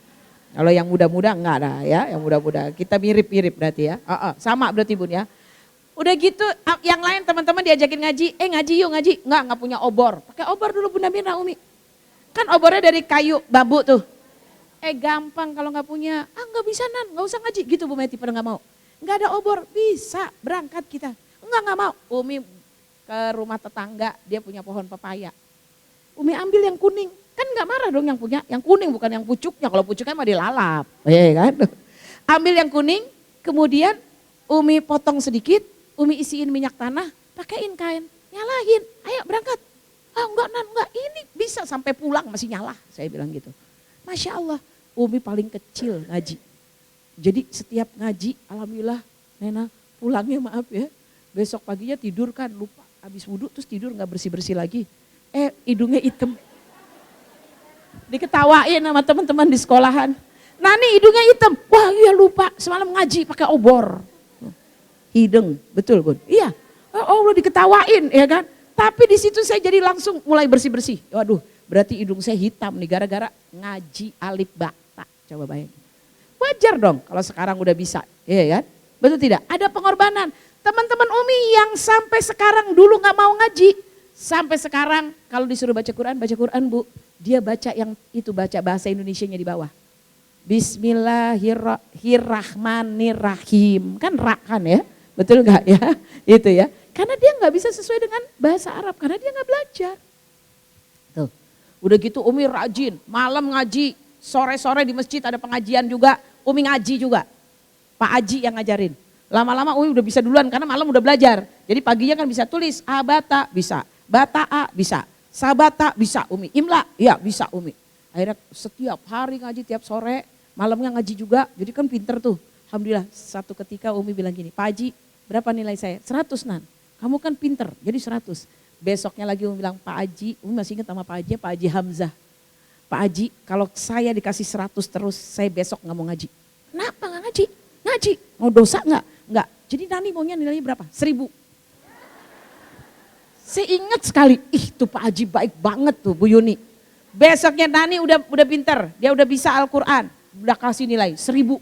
Kalau yang muda-muda enggak ada ya, yang muda-muda. Kita mirip-mirip berarti ya. Sama berarti Bun ya. Udah gitu yang lain teman-teman diajakin ngaji, ngaji yuk ngaji. Enggak punya obor. Pakai obor dulu Bunda Mirna Umi. Kan obornya dari kayu bambu tuh. Gampang kalau nggak punya, nggak bisa Nan, nggak usah ngaji gitu Bu Meti pada nggak mau. Nggak ada obor, bisa berangkat kita. Nggak mau. Umi ke rumah tetangga, dia punya pohon pepaya. Umi ambil yang kuning, kan nggak marah dong yang punya, yang kuning bukan yang pucuknya. Kalau pucuknya mah dilalap, ya kan. Ambil yang kuning, kemudian Umi potong sedikit, Umi isiin minyak tanah, pakaiin kain, nyalahin, ayo berangkat. Enggak Nan, enggak, ini bisa sampai pulang masih nyala, saya bilang gitu. Masya Allah. Umi paling kecil ngaji. Jadi setiap ngaji, alhamdulillah Nena pulangnya maaf ya. Besok paginya tidur kan lupa. Habis wudhu terus tidur gak bersih-bersih lagi. Hidungnya hitam. Diketawain sama teman-teman di sekolahan. Nani hidungnya hitam. Wah iya lupa semalam ngaji pakai obor. Hidung, betul Bun? Iya. Oh udah diketawain ya kan. Tapi di situ saya jadi langsung mulai bersih-bersih. Waduh berarti hidung saya hitam nih gara-gara ngaji alif ba. Coba bayangin. Wajar dong kalau sekarang udah bisa, iya kan? Betul tidak? Ada pengorbanan. Teman-teman Umi yang sampai sekarang dulu gak mau ngaji, sampai sekarang kalau disuruh baca Quran Bu, dia baca yang itu, baca bahasa Indonesianya di bawah. Bismillahirrahmanirrahim, kan ra kan ya? Betul gak ya? Itu ya. Karena dia gak bisa sesuai dengan bahasa Arab, karena dia gak belajar. Tuh, udah gitu Umi rajin, malam ngaji. Sore-sore di masjid ada pengajian juga, Umi ngaji juga. Pak Haji yang ngajarin. Lama-lama Umi udah bisa duluan karena malam udah belajar. Jadi paginya kan bisa tulis, abata bisa, bata'a bisa, sabata bisa Umi, imla ya bisa Umi. Akhirnya setiap hari ngaji, tiap sore, malamnya ngaji juga, jadi kan pinter tuh. Alhamdulillah satu ketika Umi bilang gini, Pak Haji berapa nilai saya? 100 Nan, kamu kan pinter jadi 100. Besoknya lagi Umi bilang Pak Haji, Umi masih ingat sama Pak Haji Hamzah. Pak Haji, kalau saya dikasih 100 terus, saya besok nggak mau ngaji. Kenapa nggak ngaji? Ngaji, mau dosa nggak? Nggak. Jadi Nani maunya nilainya berapa? 1000. Saya ingat sekali, tuh Pak Haji baik banget tuh Bu Yuni. Besoknya Nani udah pinter, dia udah bisa Al-Quran, udah kasih nilai 1000.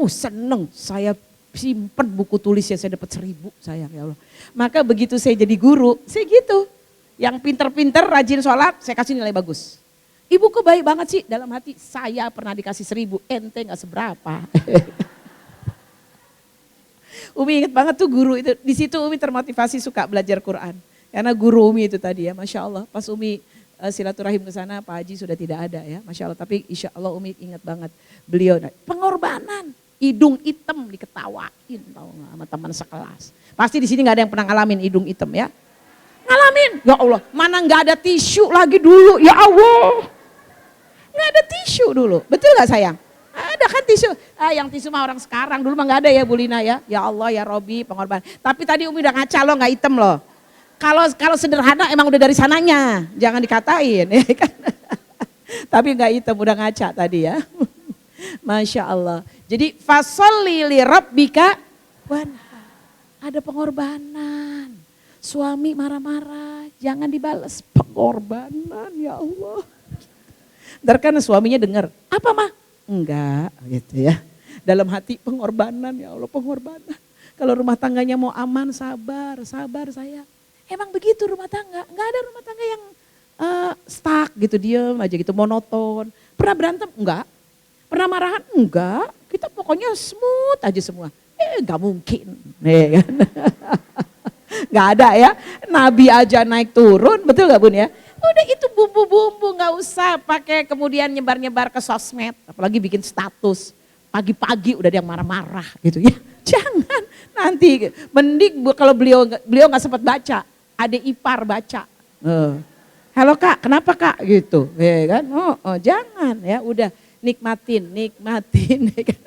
Seneng, saya simpen buku tulisnya, saya dapat 1000 sayang ya Allah. Maka begitu saya jadi guru, saya gitu. Yang pinter-pinter rajin sholat, saya kasih nilai bagus. Ibu kok baik banget sih? Dalam hati, saya pernah dikasih 1.000, ente gak seberapa. Umi inget banget tuh guru itu, di situ Umi termotivasi suka belajar Quran. Karena guru Umi itu tadi ya, Masya Allah. Pas Umi silaturahim ke sana, Pak Haji sudah tidak ada ya, Masya Allah. Tapi insya Allah Umi ingat banget beliau, pengorbanan, hidung hitam diketawain tau gak, sama teman sekelas. Pasti di sini nggak ada yang pernah ngalamin hidung hitam ya. Ngalamin, ya Allah, mana nggak ada tisu lagi dulu, ya Allah. Nggak ada tisu dulu, betul gak sayang? Ada kan tisu, yang tisu mah orang sekarang, dulu mah nggak ada ya Bu Lina ya. Ya Allah ya Robi pengorbanan. Tapi tadi Umi udah ngaca loh, nggak hitam loh. Kalau sederhana emang udah dari sananya, jangan dikatain ya kan. Tapi nggak hitam, udah ngaca tadi ya. Masya Allah. Jadi fasolli li rabbika wanhar. Ada pengorbanan. Suami marah-marah, jangan dibales. Pengorbanan ya Allah. Ntar kan suaminya dengar, apa mah? Enggak gitu ya. Dalam hati pengorbanan ya Allah, pengorbanan. Kalau rumah tangganya mau aman, sabar saya. Emang begitu rumah tangga, enggak ada rumah tangga yang stuck gitu, diem aja gitu, monoton. Pernah berantem? Enggak. Pernah marahan? Enggak. Kita pokoknya smooth aja semua. Enggak mungkin. Kan? Enggak ada ya, Nabi aja naik turun, betul gak Bun ya? Udah itu bumbu-bumbu, gak usah pakai kemudian nyebar-nyebar ke sosmed, apalagi bikin status. Pagi-pagi udah ada yang marah-marah gitu ya. Jangan, nanti mending kalau beliau gak sempat baca, adik ipar baca. Halo Kak, kenapa Kak gitu, ya kan? Jangan ya, udah nikmatin. Ya kan?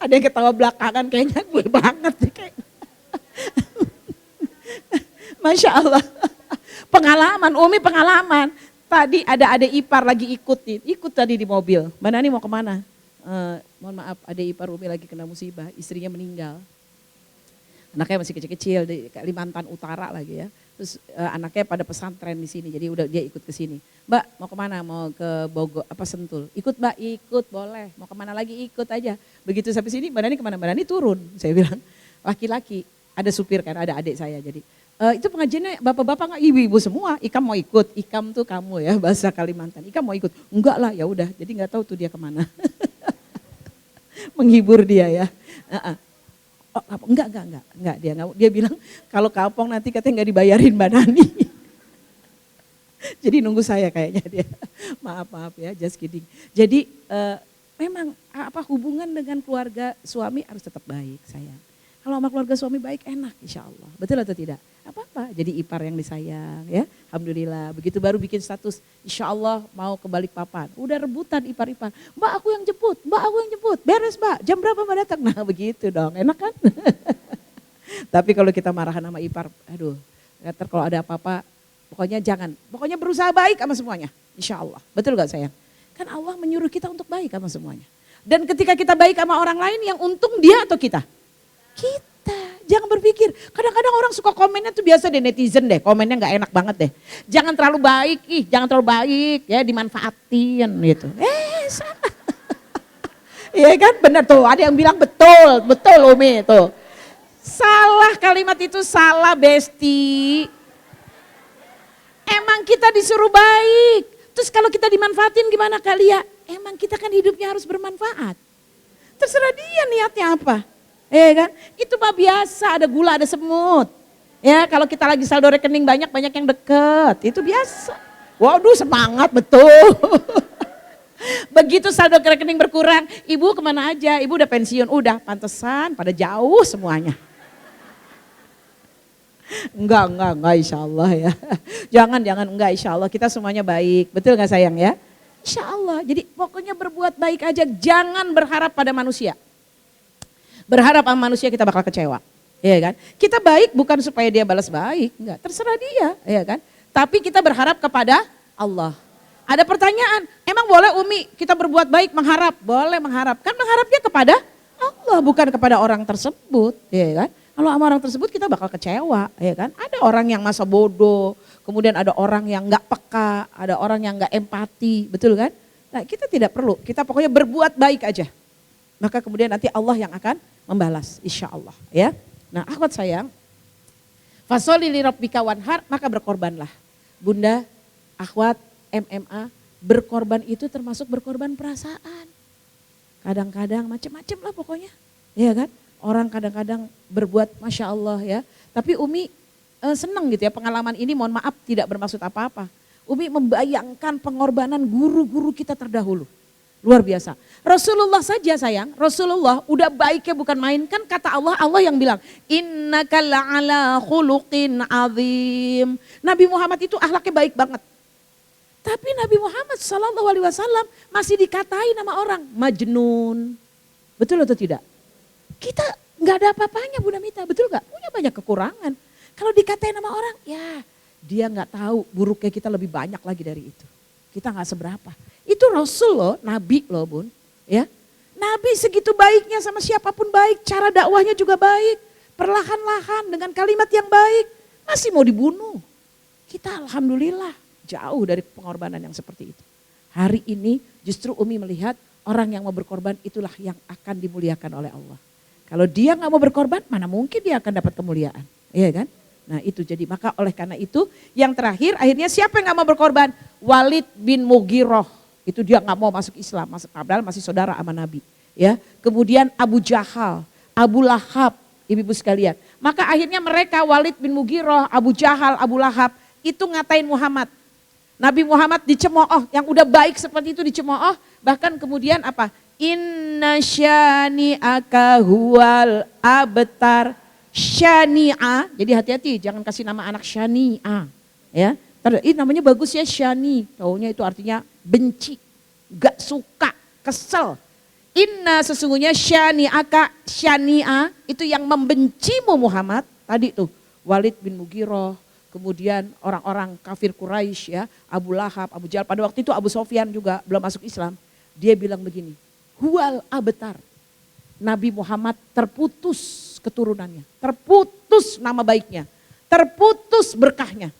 Ada yang ketawa belakangan kayaknya gue banget nih kayak. Masya Allah. Pengalaman, Umi pengalaman. Tadi ada adik ipar lagi ikut tadi di mobil. Mbak Nani mau kemana? Mohon maaf, adik ipar Umi lagi kena musibah, istrinya meninggal. Anaknya masih kecil-kecil di Kalimantan Utara lagi ya. Terus anaknya pada pesantren di sini, jadi udah dia ikut ke sini. Mbak mau kemana? Mau ke Bogor, Sentul? Ikut Mbak, ikut boleh. Mau kemana lagi ikut aja. Begitu sampai sini Mbak Nani kemana? Mbak Nani turun. Saya bilang laki-laki, ada supir kan, ada adik saya jadi. Itu pengajiannya bapak-bapak nggak, ibu-ibu semua. Ikam mau ikut, Ikam tuh kamu ya bahasa Kalimantan. Ikam mau ikut, enggak lah ya udah. Jadi nggak tahu tuh dia kemana. Menghibur dia ya. Enggak dia bilang kalau kapong nanti katanya nggak dibayarin Mbak Nani. Jadi nunggu saya kayaknya dia. Maaf ya, just kidding. Jadi memang hubungan dengan keluarga suami harus tetap baik sayang. Kalau sama keluarga suami baik enak insya Allah. Betul atau tidak? Apa-apa jadi ipar yang disayang ya. Alhamdulillah. Begitu baru bikin status insya Allah mau ke Balikpapan. Udah rebutan ipar-ipar. Mbak aku yang jemput. Beres Mbak, jam berapa Mbak datang? Nah begitu dong, enak kan? Tapi kalau kita marahan sama ipar, aduh. Kalau ada apa-apa, pokoknya jangan. Pokoknya berusaha baik sama semuanya. Insya Allah. Betul gak sayang? Kan Allah menyuruh kita untuk baik sama semuanya. Dan ketika kita baik sama orang lain yang untung dia atau kita? Kita, jangan berpikir, kadang-kadang orang suka komennya tuh biasa deh netizen deh, komennya gak enak banget deh. Jangan terlalu baik ya dimanfaatin gitu. Salah. Iya kan benar tuh, ada yang bilang betul Umi tuh. Salah kalimat itu salah Besti. Emang kita disuruh baik, terus kalau kita dimanfaatin gimana kali ya? Emang kita kan hidupnya harus bermanfaat. Terserah dia niatnya apa. Kan? Itu mah biasa, ada gula, ada semut. Ya, kalau kita lagi saldo rekening banyak yang deket, itu biasa. Waduh, semangat betul. Begitu saldo rekening berkurang, ibu kemana aja? Ibu udah pensiun, udah pantesan pada jauh semuanya. Enggak insya Allah ya. Jangan enggak insya Allah, kita semuanya baik. Betul gak sayang ya? Insya Allah, jadi pokoknya berbuat baik aja, jangan berharap pada manusia. Berharap sama manusia kita bakal kecewa, ya kan? Kita baik bukan supaya dia balas baik, enggak, terserah dia, ya kan? Tapi kita berharap kepada Allah. Ada pertanyaan, emang boleh Umi kita berbuat baik mengharap? Boleh mengharap, kan mengharapnya kepada Allah bukan kepada orang tersebut, ya kan? Kalau sama orang tersebut kita bakal kecewa, ya kan? Ada orang yang masa bodoh, kemudian ada orang yang enggak peka, ada orang yang enggak empati, betul kan? Nah kita tidak perlu, kita pokoknya berbuat baik aja. Maka kemudian nanti Allah yang akan membalas, insya Allah ya. Nah akhwat sayang, fasholli li rabbika wanhar, maka berkorbanlah. Bunda, akhwat, MMA, berkorban itu termasuk berkorban perasaan. Kadang-kadang macam-macam lah pokoknya, ya kan? Orang kadang-kadang berbuat Masya Allah ya. Tapi Umi senang gitu ya pengalaman ini, mohon maaf tidak bermaksud apa-apa. Umi membayangkan pengorbanan guru-guru kita terdahulu. Luar biasa. Rasulullah saja sayang, Rasulullah udah baiknya bukan main. Kan kata Allah, Allah yang bilang, innaka la'ala khuluqin azim. Nabi Muhammad itu akhlaknya baik banget. Tapi Nabi Muhammad SAW masih dikatai nama orang Majnun. Betul atau tidak? Kita nggak ada apa-apanya Bunda Mita, betul nggak? Punya banyak kekurangan. Kalau dikatai nama orang, ya dia nggak tahu buruknya kita lebih banyak lagi dari itu. Kita nggak seberapa. Itu Rasul loh, Nabi loh Bun. Ya, Nabi segitu baiknya sama siapapun baik, cara dakwahnya juga baik. Perlahan-lahan dengan kalimat yang baik, masih mau dibunuh. Kita alhamdulillah jauh dari pengorbanan yang seperti itu. Hari ini justru Umi melihat orang yang mau berkorban itulah yang akan dimuliakan oleh Allah. Kalau dia nggak mau berkorban, mana mungkin dia akan dapat kemuliaan, iya kan? Nah itu jadi maka oleh karena itu yang terakhir akhirnya siapa yang nggak mau berkorban? Walid bin Mughirah, itu dia nggak mau masuk Islam, padahal masih saudara sama Nabi. Ya, kemudian Abu Jahal, Abu Lahab, ibu-ibu sekalian. Maka akhirnya mereka Walid bin Mughirah, Abu Jahal, Abu Lahab itu ngatain Muhammad. Nabi Muhammad dicemooh, yang udah baik seperti itu dicemooh, bahkan kemudian apa? Inna syani'aka huwal abtar syani'a. Jadi hati-hati jangan kasih nama anak syani'a. Ya, ini namanya bagus ya syani. Taunya itu artinya benci, gak suka, kesel. Inna sesungguhnya syani'aka syani'a itu yang membencimu Muhammad. Tadi tuh Walid bin Mughirah. Kemudian orang-orang kafir Quraisy ya, Abu Lahab, Abu Jahal, pada waktu itu Abu Sofyan juga belum masuk Islam. Dia bilang begini, huwal abtar. Nabi Muhammad terputus keturunannya, terputus nama baiknya, terputus berkahnya.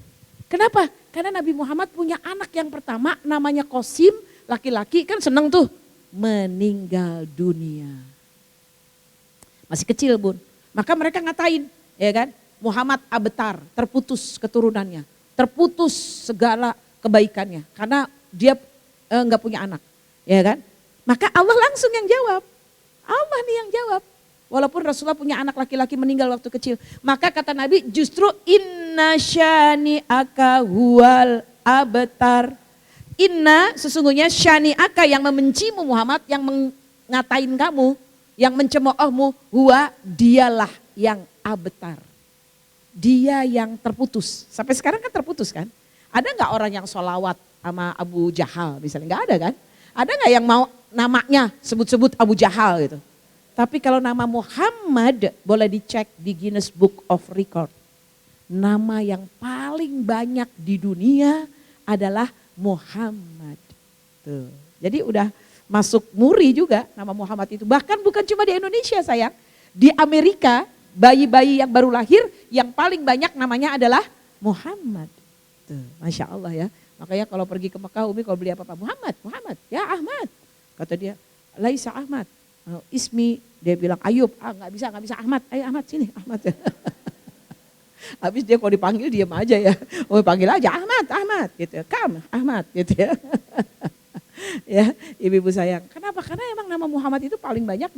Kenapa? Karena Nabi Muhammad punya anak yang pertama namanya Qasim, laki-laki kan seneng tuh, meninggal dunia. Masih kecil Bun, maka mereka ngatain ya kan. Muhammad abtar, terputus keturunannya, terputus segala kebaikannya karena dia nggak punya anak, ya kan? Maka Allah langsung yang jawab, Allah nih yang jawab. Walaupun Rasulullah punya anak laki-laki meninggal waktu kecil, maka kata Nabi justru inna syani'aka huwal abtar. Inna sesungguhnya syani'aka yang membencimu Muhammad, yang ngatain kamu, yang mencemoohmu, huwa dialah yang abtar. Dia yang terputus, sampai sekarang kan terputus kan. Ada gak orang yang sholawat sama Abu Jahal misalnya, gak ada kan. Ada gak yang mau namanya sebut-sebut Abu Jahal gitu. Tapi kalau nama Muhammad boleh dicek di Guinness Book of Record. Nama yang paling banyak di dunia adalah Muhammad. Tuh. Jadi udah masuk muri juga nama Muhammad itu. Bahkan bukan cuma di Indonesia sayang, di Amerika bayi-bayi yang baru lahir yang paling banyak namanya adalah Muhammad. Tuh, Masya Allah ya. Makanya kalau pergi ke Mekah Umi kalau beli apa-apa, Muhammad, Muhammad, ya Ahmad. Kata dia, Laisa Ahmad, Ismi, dia bilang Ayub, nggak bisa Ahmad, ayo Ahmad sini, Ahmad. Habis dia kalau dipanggil diam aja ya, panggil aja Ahmad, gitu ya, Kam, Ahmad, gitu ya. Ya, ibu-ibu sayang. Kenapa? Karena emang nama Muhammad itu paling banyak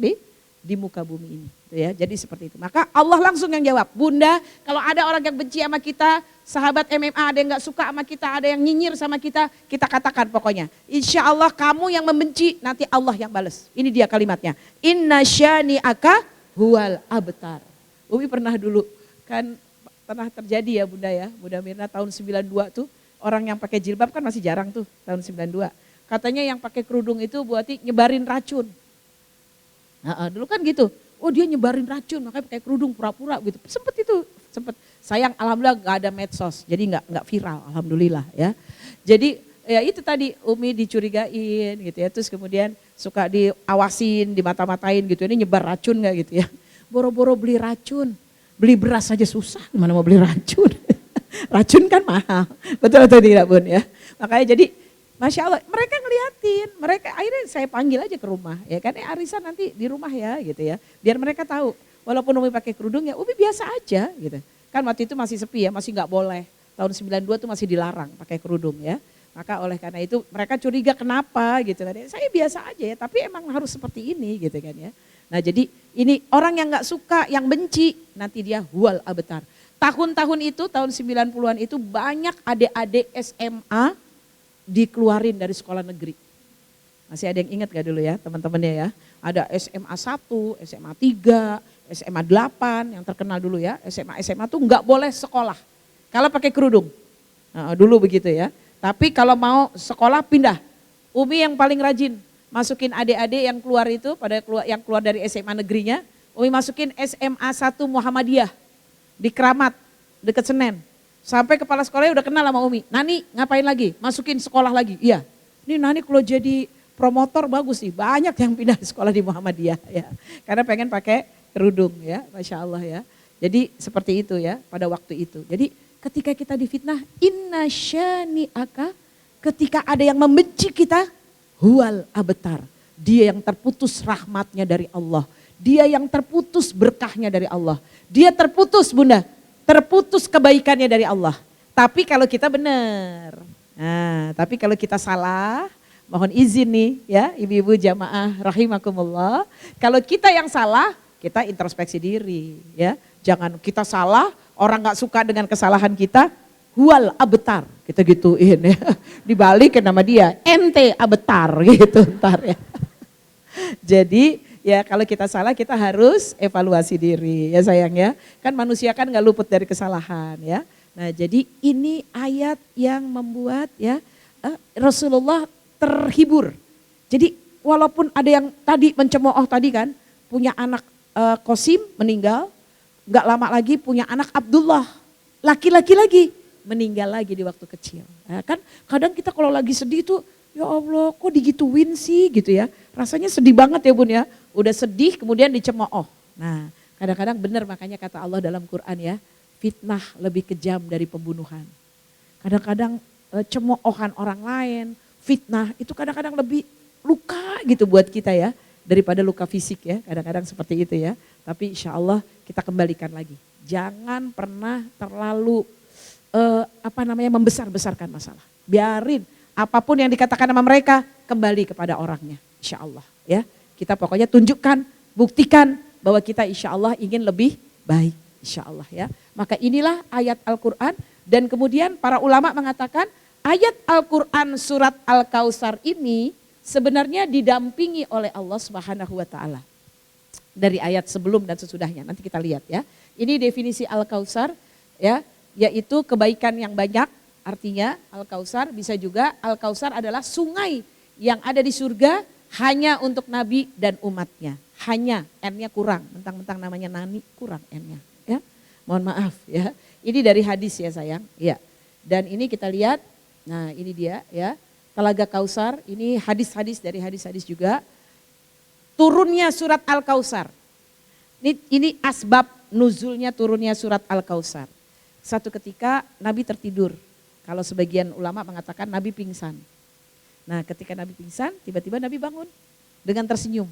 di muka bumi ini. Ya, jadi seperti itu. Maka Allah langsung yang jawab, Bunda kalau ada orang yang benci sama kita, sahabat MMA ada yang gak suka sama kita, ada yang nyinyir sama kita katakan pokoknya. Insya Allah kamu yang membenci, nanti Allah yang balas. Ini dia kalimatnya. Inna syani'aka huwal abtar. Umi pernah dulu, kan pernah terjadi ya Bunda ya, Bunda Mirna tahun 92 tuh, orang yang pakai jilbab kan masih jarang tuh tahun 92. Katanya yang pakai kerudung itu berarti nyebarin racun. Dulu kan gitu, oh dia nyebarin racun makanya pakai kerudung pura-pura gitu. Sempet. Sayang alhamdulillah gak ada medsos, jadi gak viral alhamdulillah ya. Jadi ya itu tadi Umi dicurigain gitu ya, terus kemudian suka diawasin, dimata-matain gitu, ini nyebar racun gak gitu ya. Boro-boro beli racun, beli beras aja susah, gimana mau beli racun. Racun kan mahal, betul atau tidak Bun ya. Makanya jadi Masya Allah, mereka ngeliatin, akhirnya saya panggil aja ke rumah, ya kan, arisan nanti di rumah ya gitu ya, biar mereka tahu, walaupun Umi pakai kerudung ya Umi biasa aja gitu, kan waktu itu masih sepi ya, masih nggak boleh, tahun 92 tuh masih dilarang pakai kerudung ya, Maka oleh karena itu mereka curiga kenapa gitu kan. Saya biasa aja ya, tapi emang harus seperti ini gitu kan ya. Nah jadi ini orang yang gak suka, yang benci, nanti dia huwal abetar. Tahun-tahun itu, tahun 90-an itu banyak adik-adik SMA dikeluarin dari sekolah negeri. Masih ada yang ingat gak dulu ya teman-temannya ya. Ada SMA 1, SMA 3, SMA 8 yang terkenal dulu ya. SMA tuh gak boleh sekolah kalau pakai kerudung. Nah, dulu begitu ya. Tapi kalau mau sekolah pindah. Umi yang paling rajin masukin adik-adik yang keluar itu, yang keluar dari SMA negerinya, Umi masukin SMA 1 Muhammadiyah di Keramat dekat Senen. Sampai kepala sekolahnya udah kenal sama Umi. Nani ngapain lagi? Masukin sekolah lagi. Iya. Ini Nani kalau jadi promotor bagus nih. Banyak yang pindah sekolah di Muhammadiyah ya. Karena pengen pakai kerudung ya. Masya Allah ya. Jadi seperti itu ya pada waktu itu. Jadi ketika kita difitnah, inna syani'aka, ketika ada yang membenci kita, huwal abetar. Dia yang terputus rahmatnya dari Allah. Dia yang terputus berkahnya dari Allah. Dia terputus bunda, terputus kebaikannya dari Allah. Tapi kalau kita benar, nah, tapi kalau kita salah, mohon izin nih ya ibu-ibu jamaah rahimakumullah. Kalau kita yang salah, kita introspeksi diri ya. Jangan kita salah, orang gak suka dengan kesalahan kita, huwal abetar, kita gituin ya. Dibalikin nama dia, ente abetar gitu ntar ya. Jadi ya kalau kita salah kita harus evaluasi diri ya sayang ya. Kan manusia kan gak luput dari kesalahan ya. Nah jadi ini ayat yang membuat ya Rasulullah terhibur. Jadi walaupun ada yang tadi mencemooh tadi kan, punya anak Qasim meninggal, gak lama lagi punya anak Abdullah, laki-laki lagi, meninggal lagi di waktu kecil. Nah, kan kadang kita kalau lagi sedih tuh, ya Allah kok digituin sih gitu ya. Rasanya sedih banget ya bun ya, udah sedih kemudian dicemooh. Nah kadang-kadang benar makanya kata Allah dalam Quran ya, fitnah lebih kejam dari pembunuhan. Kadang-kadang cemoohan orang lain, fitnah itu kadang-kadang lebih luka gitu buat kita ya. Daripada luka fisik ya, kadang-kadang seperti itu ya. Tapi insya Allah kita kembalikan lagi. Jangan pernah terlalu membesar-besarkan masalah. Biarin apapun yang dikatakan sama mereka kembali kepada orangnya. Insya Allah ya. Kita pokoknya tunjukkan, buktikan bahwa kita insya Allah ingin lebih baik. Insya Allah ya. Maka inilah ayat Al-Quran dan kemudian para ulama mengatakan ayat Al-Quran surat Al-Kautsar ini sebenarnya didampingi oleh Allah Subhanahu wa taala. Dari ayat sebelum dan sesudahnya. Nanti kita lihat ya. Ini definisi Al-Kautsar ya, yaitu kebaikan yang banyak. Artinya Al-Kautsar bisa juga Al-Kautsar adalah sungai yang ada di surga hanya untuk Nabi dan umatnya. Hanya, N-nya kurang. Mentang-mentang namanya Nani kurang N-nya ya. Mohon maaf ya. Ini dari hadis ya sayang. Ya. Dan ini kita lihat. Nah, ini dia ya. Telaga Kautsar, ini hadis-hadis dari hadis-hadis juga. Turunnya surat Al-Kautsar. Ini asbab nuzulnya turunnya surat Al-Kautsar. Satu ketika Nabi tertidur. Kalau sebagian ulama mengatakan Nabi pingsan. Nah ketika Nabi pingsan, tiba-tiba Nabi bangun dengan tersenyum.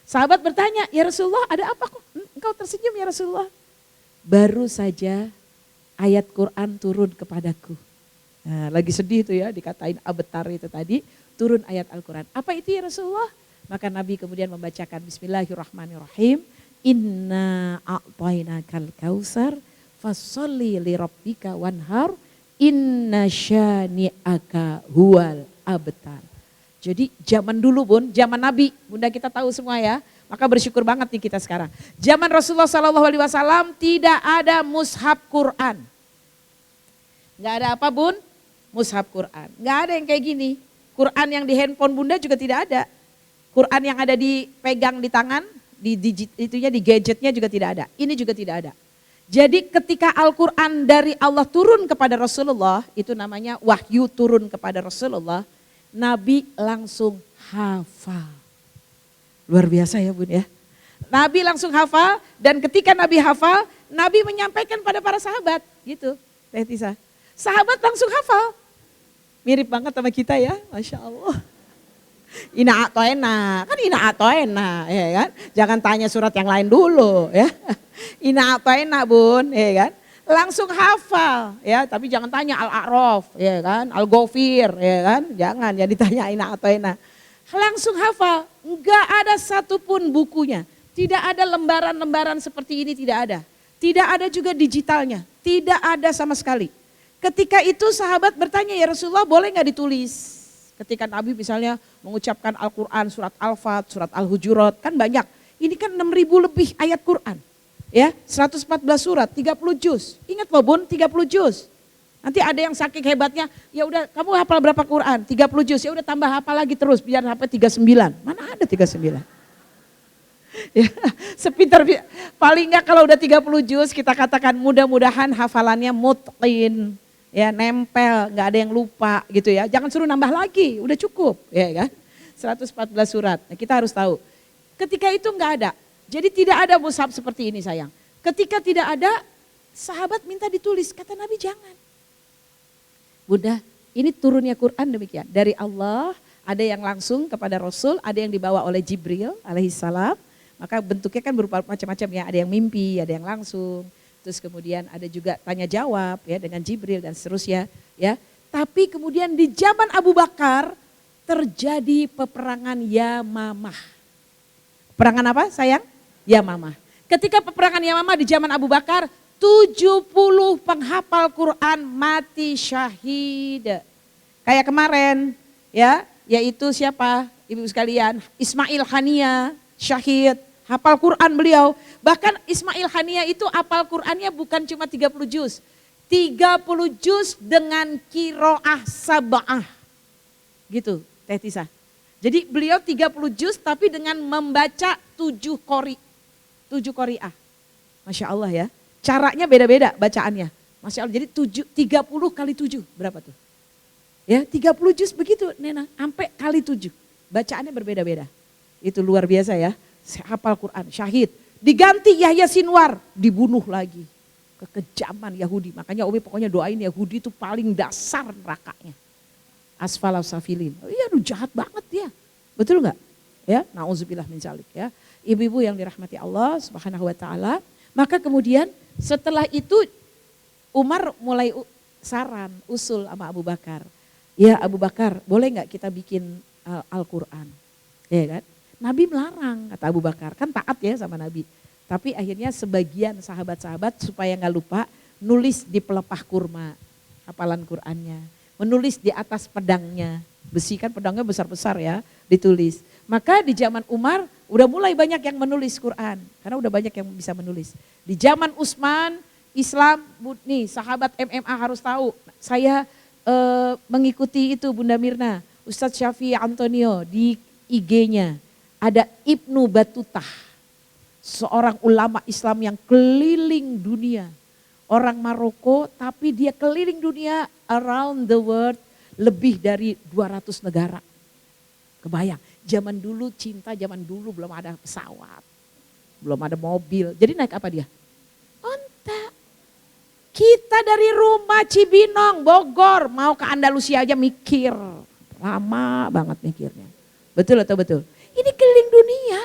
Sahabat bertanya, ya Rasulullah ada apa kok engkau tersenyum ya Rasulullah? Baru saja ayat Quran turun kepadaku. Nah, lagi sedih tuh ya dikatain abetar itu tadi, turun ayat Al-Quran. Apa itu ya Rasulullah? Maka Nabi kemudian membacakan Bismillahirrahmanirrahim. Inna a'tainakal kautsar fasholli li rabbika wanhar inna syani'aka huwal abtar. Jadi zaman dulu bun, zaman Nabi, bunda kita tahu semua ya. Maka bersyukur banget nih kita sekarang. Zaman Rasulullah SAW tidak ada mushaf Quran. Gak ada apa bun? Mushaf Quran. Gak ada yang kayak gini. Quran yang di handphone bunda juga tidak ada. Quran yang ada dipegang di tangan, di gadgetnya juga tidak ada. Ini juga tidak ada. Jadi ketika Al-Quran dari Allah turun kepada Rasulullah, itu namanya wahyu turun kepada Rasulullah, Nabi langsung hafal. Luar biasa ya bun ya. Nabi langsung hafal dan ketika Nabi hafal, Nabi menyampaikan pada para sahabat gitu. Teh Tisa. Sahabat langsung hafal. Mirip banget sama kita ya, Masya Allah. Ina atoena, kan ina atoena ya kan. Jangan tanya surat yang lain dulu ya. Ina atoena bun ya kan. langsung hafal ya, tapi jangan tanya Al-A'raf ya kan, Al-Ghafir ya kan, jangan ya ditanyain atau enak. Langsung hafal, enggak ada satupun bukunya, tidak ada lembaran-lembaran seperti ini, tidak ada. Tidak ada juga digitalnya, tidak ada sama sekali. Ketika itu sahabat bertanya, ya Rasulullah boleh nggak ditulis? Ketika Nabi misalnya mengucapkan Al-Quran, surat Al-Fat, surat Al-Hujurat, kan banyak. Ini kan 6.000 lebih ayat Quran. Ya, 114 surat, 30 juz. Ingat loh Bun, 30 juz. Nanti ada yang saking hebatnya, ya udah kamu hafal berapa Quran? 30 juz, ya udah tambah hafal lagi terus biar sampai 39. Mana ada 39? Ya, sepintar, paling enggak kalau udah 30 juz kita katakan mudah-mudahan hafalannya mutqin, ya nempel, enggak ada yang lupa gitu ya. Jangan suruh nambah lagi, udah cukup, ya kan? 114 surat. Nah, kita harus tahu. Ketika itu enggak ada. Jadi tidak ada mushaf seperti ini sayang. Ketika tidak ada, sahabat minta ditulis. Kata Nabi jangan. Bunda, ini turunnya Quran demikian. Dari Allah, ada yang langsung kepada Rasul, ada yang dibawa oleh Jibril alaihissalam. Maka bentuknya kan berupa macam-macam ya. Ada yang mimpi, ada yang langsung. Terus kemudian ada juga tanya jawab ya dengan Jibril dan seterusnya. Ya. Tapi kemudian di zaman Abu Bakar terjadi peperangan Yamamah. Peperangan apa sayang? Yamamah. Ketika peperangan Yamamah di zaman Abu Bakar, 70 penghafal Quran mati syahid. Kayak kemarin ya, yaitu siapa ibu sekalian? Ismail Hania syahid, hafal Quran beliau. Bahkan Ismail Hania itu hafal Qurannya bukan cuma 30 juz. 30 juz dengan kiroah sab'ah. Gitu Teh Tisa. Jadi beliau 30 juz tapi dengan membaca 7 qari'ah. Masya Allah ya. Caranya beda-beda bacaannya. Masya Allah. Jadi 30 kali 7 berapa tuh? Ya 30 juz begitu Nena. Sampai kali 7. Bacaannya berbeda-beda. Itu luar biasa ya. Hafal Quran, syahid. Diganti Yahya Sinwar, dibunuh lagi. Kekejaman Yahudi. Makanya Umi pokoknya doain Yahudi itu paling dasar nerakanya. Asfala safilin. Iya jahat banget dia. Betul enggak? Ya, nauzubillah min zalik ya. Ibu-ibu yang dirahmati Allah Subhanahu wa taala, maka kemudian setelah itu Umar mulai saran, usul sama Abu Bakar. Ya Abu Bakar, boleh enggak kita bikin Al-Qur'an? Ya kan? Nabi melarang kata Abu Bakar, kan taat ya sama Nabi. Tapi akhirnya sebagian sahabat-sahabat supaya enggak lupa nulis di pelepah kurma hafalan Qur'annya. Menulis di atas pedangnya, besi kan pedangnya besar-besar ya, ditulis. Maka di zaman Umar udah mulai banyak yang menulis Quran, karena udah banyak yang bisa menulis. Di zaman Utsman, Islam, nih sahabat MMA harus tahu, saya mengikuti itu Bunda Mirna, Ustadz Syafi'i Antonio di IG-nya, ada Ibnu Batutah, seorang ulama Islam yang keliling dunia. Orang Maroko tapi dia keliling dunia around the world lebih dari 200 negara. Kebayang, zaman dulu cinta, zaman dulu belum ada pesawat, belum ada mobil. Jadi naik apa dia? Onta. Kita dari rumah Cibinong, Bogor mau ke Andalusia aja mikir. Lama banget mikirnya. Betul atau betul? Ini keliling dunia,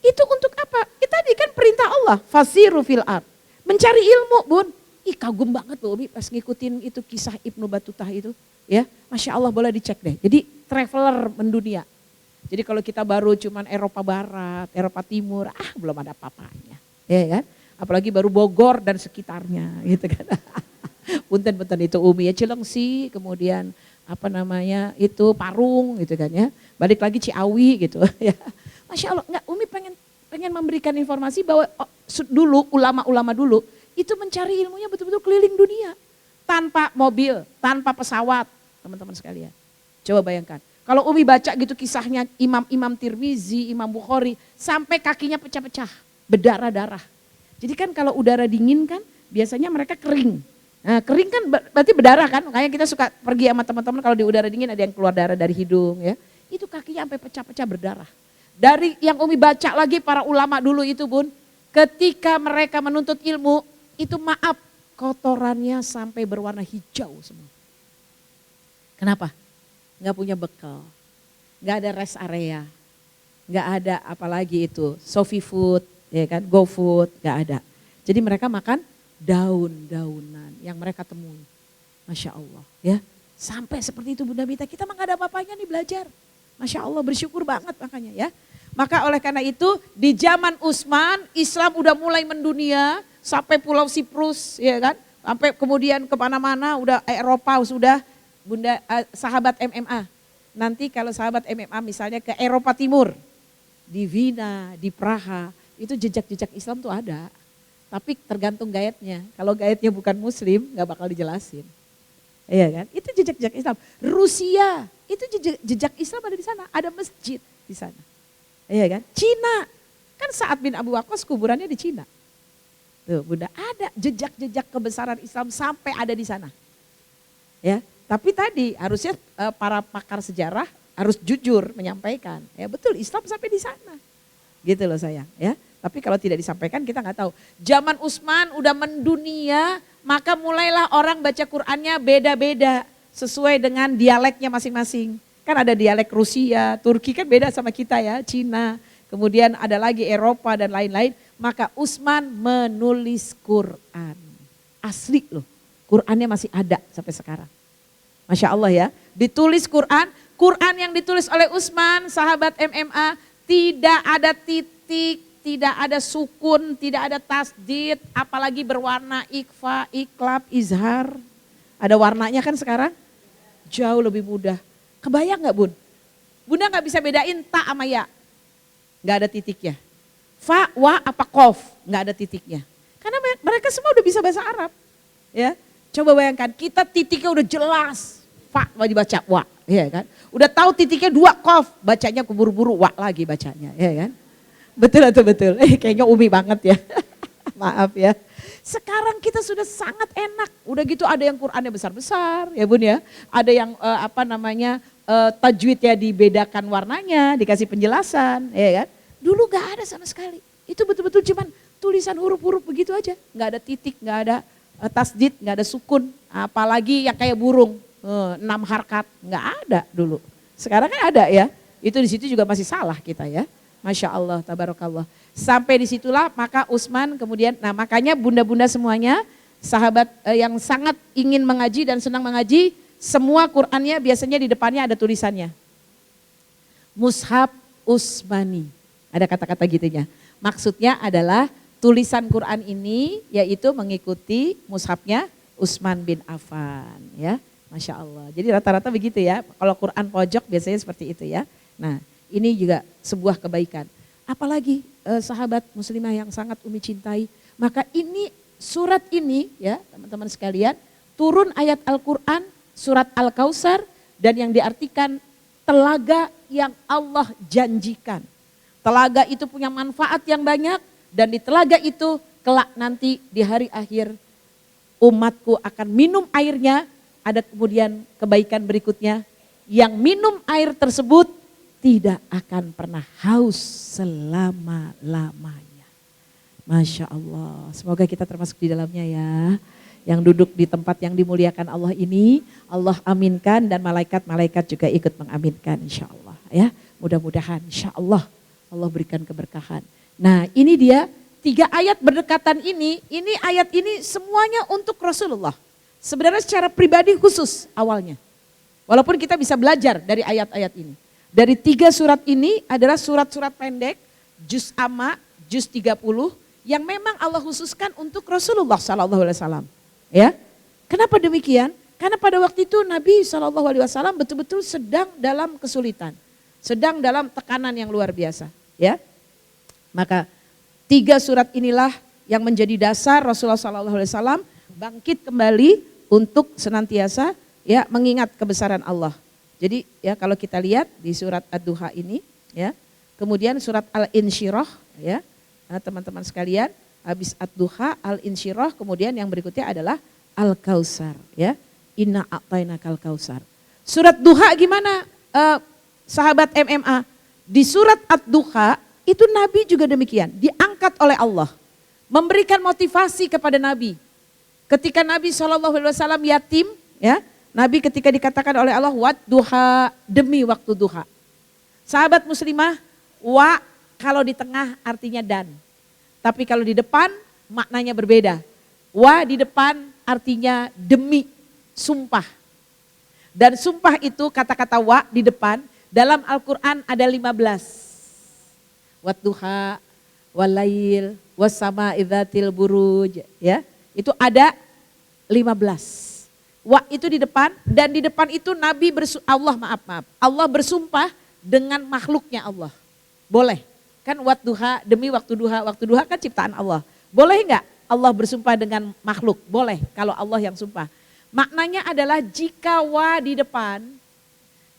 itu untuk apa? Tadi kan perintah Allah, fasiru fil ard. Mencari ilmu Bun. Ih kagum banget loh Umi pas ngikutin itu kisah Ibnu Batutah itu. Ya, Masya Allah boleh dicek deh. Jadi traveler mendunia. Jadi kalau kita baru cuman Eropa Barat, Eropa Timur, belum ada apa-apanya. Ya kan? Apalagi baru Bogor dan sekitarnya gitu kan. Punten-punten itu Umi ya Cilengsi, kemudian apa namanya itu Parung gitu kan ya. Balik lagi Ciawi gitu ya. Masya Allah, enggak Umi pengen memberikan informasi bahwa dulu ulama-ulama dulu itu mencari ilmunya betul-betul keliling dunia. Tanpa mobil, tanpa pesawat teman-teman sekalian. Coba bayangkan. Kalau Umi baca gitu kisahnya Imam Tirmizi, Imam Bukhari, sampai kakinya pecah-pecah, berdarah-darah. Jadi kan kalau udara dingin kan biasanya mereka kering. Nah kering kan berarti berdarah kan, makanya kita suka pergi sama teman-teman kalau di udara dingin ada yang keluar darah dari hidung ya. Itu kakinya sampai pecah-pecah berdarah. Dari yang Umi baca lagi para ulama dulu itu Bun, ketika mereka menuntut ilmu, itu maaf kotorannya sampai berwarna hijau semua. Kenapa? Nggak punya bekal, nggak ada rest area, nggak ada apalagi itu, Sofi Food, ya kan, Go Food, nggak ada. Jadi mereka makan daun-daunan yang mereka temui. Masya Allah ya. Sampai seperti itu Bunda Mita, kita mah gak ada apa-apanya nih belajar. Masya Allah, bersyukur banget makanya ya. Maka oleh karena itu di zaman Utsman Islam udah mulai mendunia sampai Pulau Siprus ya kan. Sampai kemudian kemana-mana udah Eropa sudah Bunda sahabat MMA. Nanti kalau sahabat MMA misalnya ke Eropa Timur, di Wina, di Praha, itu jejak-jejak Islam tuh ada. Tapi tergantung gaetnya. Kalau gaetnya bukan Muslim gak bakal dijelasin. Iya kan? Itu jejak-jejak Islam. Rusia, itu jejak Islam ada di sana. Ada masjid di sana. Iya kan? Cina, kan Sa'ad bin Abu Waqqas kuburannya di Cina. Tuh Bunda, ada jejak-jejak kebesaran Islam sampai ada di sana. Ya, tapi tadi harusnya para pakar sejarah harus jujur menyampaikan. Ya betul, Islam sampai di sana. Gitu loh sayang, ya. Tapi kalau tidak disampaikan kita nggak tahu. Zaman Utsman udah mendunia, maka mulailah orang baca Qur'annya beda-beda sesuai dengan dialeknya masing-masing. Kan ada dialek Rusia, Turki kan beda sama kita ya, Cina. Kemudian ada lagi Eropa dan lain-lain. Maka Utsman menulis Qur'an. Asli loh, Qur'annya masih ada sampai sekarang. Masya Allah ya, ditulis Qur'an. Qur'an yang ditulis oleh Utsman, sahabat MMA, tidak ada titik, tidak ada sukun, tidak ada tasdid, apalagi berwarna ikfa, iklab, izhar. Ada warnanya kan sekarang? Jauh lebih mudah. Kebayang gak Bun? Bunda gak bisa bedain ta sama ya. Gak ada titiknya. Fa, wa, apa kof, gak ada titiknya. Karena mereka semua udah bisa bahasa Arab. Ya, coba bayangkan kita titiknya udah jelas. Fa, dibaca wa, ya kan? Udah tahu titiknya 2 kof, bacanya keburu-buru wa lagi bacanya, ya kan? Betul atau betul? Kayaknya umi banget ya. Maaf ya. Sekarang kita sudah sangat enak. Udah gitu ada yang Qur'annya besar-besar ya Bun ya. Ada yang tajwidnya dibedakan warnanya, dikasih penjelasan ya kan. Dulu gak ada sama sekali. Itu betul-betul cuman tulisan huruf-huruf begitu aja. Gak ada titik, gak ada tasdid, gak ada sukun. Apalagi yang kayak burung, 6 harkat. Gak ada dulu. Sekarang kan ada ya. Itu di situ juga masih salah kita ya. Masya Allah, tabarakallah. Sampai disitulah maka Utsman kemudian, nah makanya bunda-bunda semuanya, sahabat yang sangat ingin mengaji dan senang mengaji, semua Qur'annya biasanya di depannya ada tulisannya. Mushaf Utsmani, ada kata-kata gitunya. Maksudnya adalah tulisan Qur'an ini yaitu mengikuti mushafnya Utsman bin Affan ya. Masya Allah, jadi rata-rata begitu ya, kalau Qur'an pojok biasanya seperti itu ya. Nah ini juga sebuah kebaikan. Apalagi sahabat muslimah yang sangat Umi cintai. Maka ini surat ini ya teman-teman sekalian. Turun ayat Al-Quran surat Al-Kautsar. Dan yang diartikan telaga yang Allah janjikan. Telaga itu punya manfaat yang banyak. Dan di telaga itu kelak nanti di hari akhir umatku akan minum airnya. Ada kemudian kebaikan berikutnya. Yang minum air tersebut tidak akan pernah haus selama-lamanya. Masya Allah, semoga kita termasuk di dalamnya ya. Yang duduk di tempat yang dimuliakan Allah ini, Allah aminkan dan malaikat-malaikat juga ikut mengaminkan insya Allah ya. Mudah-mudahan insya Allah, Allah berikan keberkahan. Nah ini dia 3 ayat berdekatan ini ayat ini semuanya untuk Rasulullah. Sebenarnya secara pribadi khusus awalnya. Walaupun kita bisa belajar dari ayat-ayat ini. Dari 3 surat ini adalah surat-surat pendek, juz amma, juz 30 yang memang Allah khususkan untuk Rasulullah SAW. Ya, kenapa demikian? Karena pada waktu itu Nabi SAW betul-betul sedang dalam kesulitan, sedang dalam tekanan yang luar biasa. Ya, maka 3 surat inilah yang menjadi dasar Rasulullah SAW bangkit kembali untuk senantiasa ya mengingat kebesaran Allah. Jadi ya kalau kita lihat di surat Ad-Duha ini ya, kemudian surat Al-Insyirah ya, teman-teman sekalian, habis Ad-Duha, Al-Insyirah, kemudian yang berikutnya adalah Al-Kautsar ya. Inna a'tainakal kautsar. Surat Duha gimana sahabat MMA? Di surat Ad-Duha itu Nabi juga demikian, diangkat oleh Allah. Memberikan motivasi kepada Nabi. Ketika Nabi SAW yatim ya, Nabi ketika dikatakan oleh Allah, wat duha, demi waktu duha. Sahabat muslimah, wa kalau di tengah artinya dan. Tapi kalau di depan maknanya berbeda. Wa di depan artinya demi, sumpah. Dan sumpah itu kata-kata wa di depan dalam Al-Quran ada 15. Wadduha, walail, wassama idzatil buruj. Ya, itu ada 15. Wa itu di depan dan di depan itu Nabi Allah bersumpah dengan makhluknya Allah. Boleh. Kan wadduha demi waktu duha kan ciptaan Allah. Boleh enggak Allah bersumpah dengan makhluk? Boleh kalau Allah yang sumpah. Maknanya adalah jika wa di depan,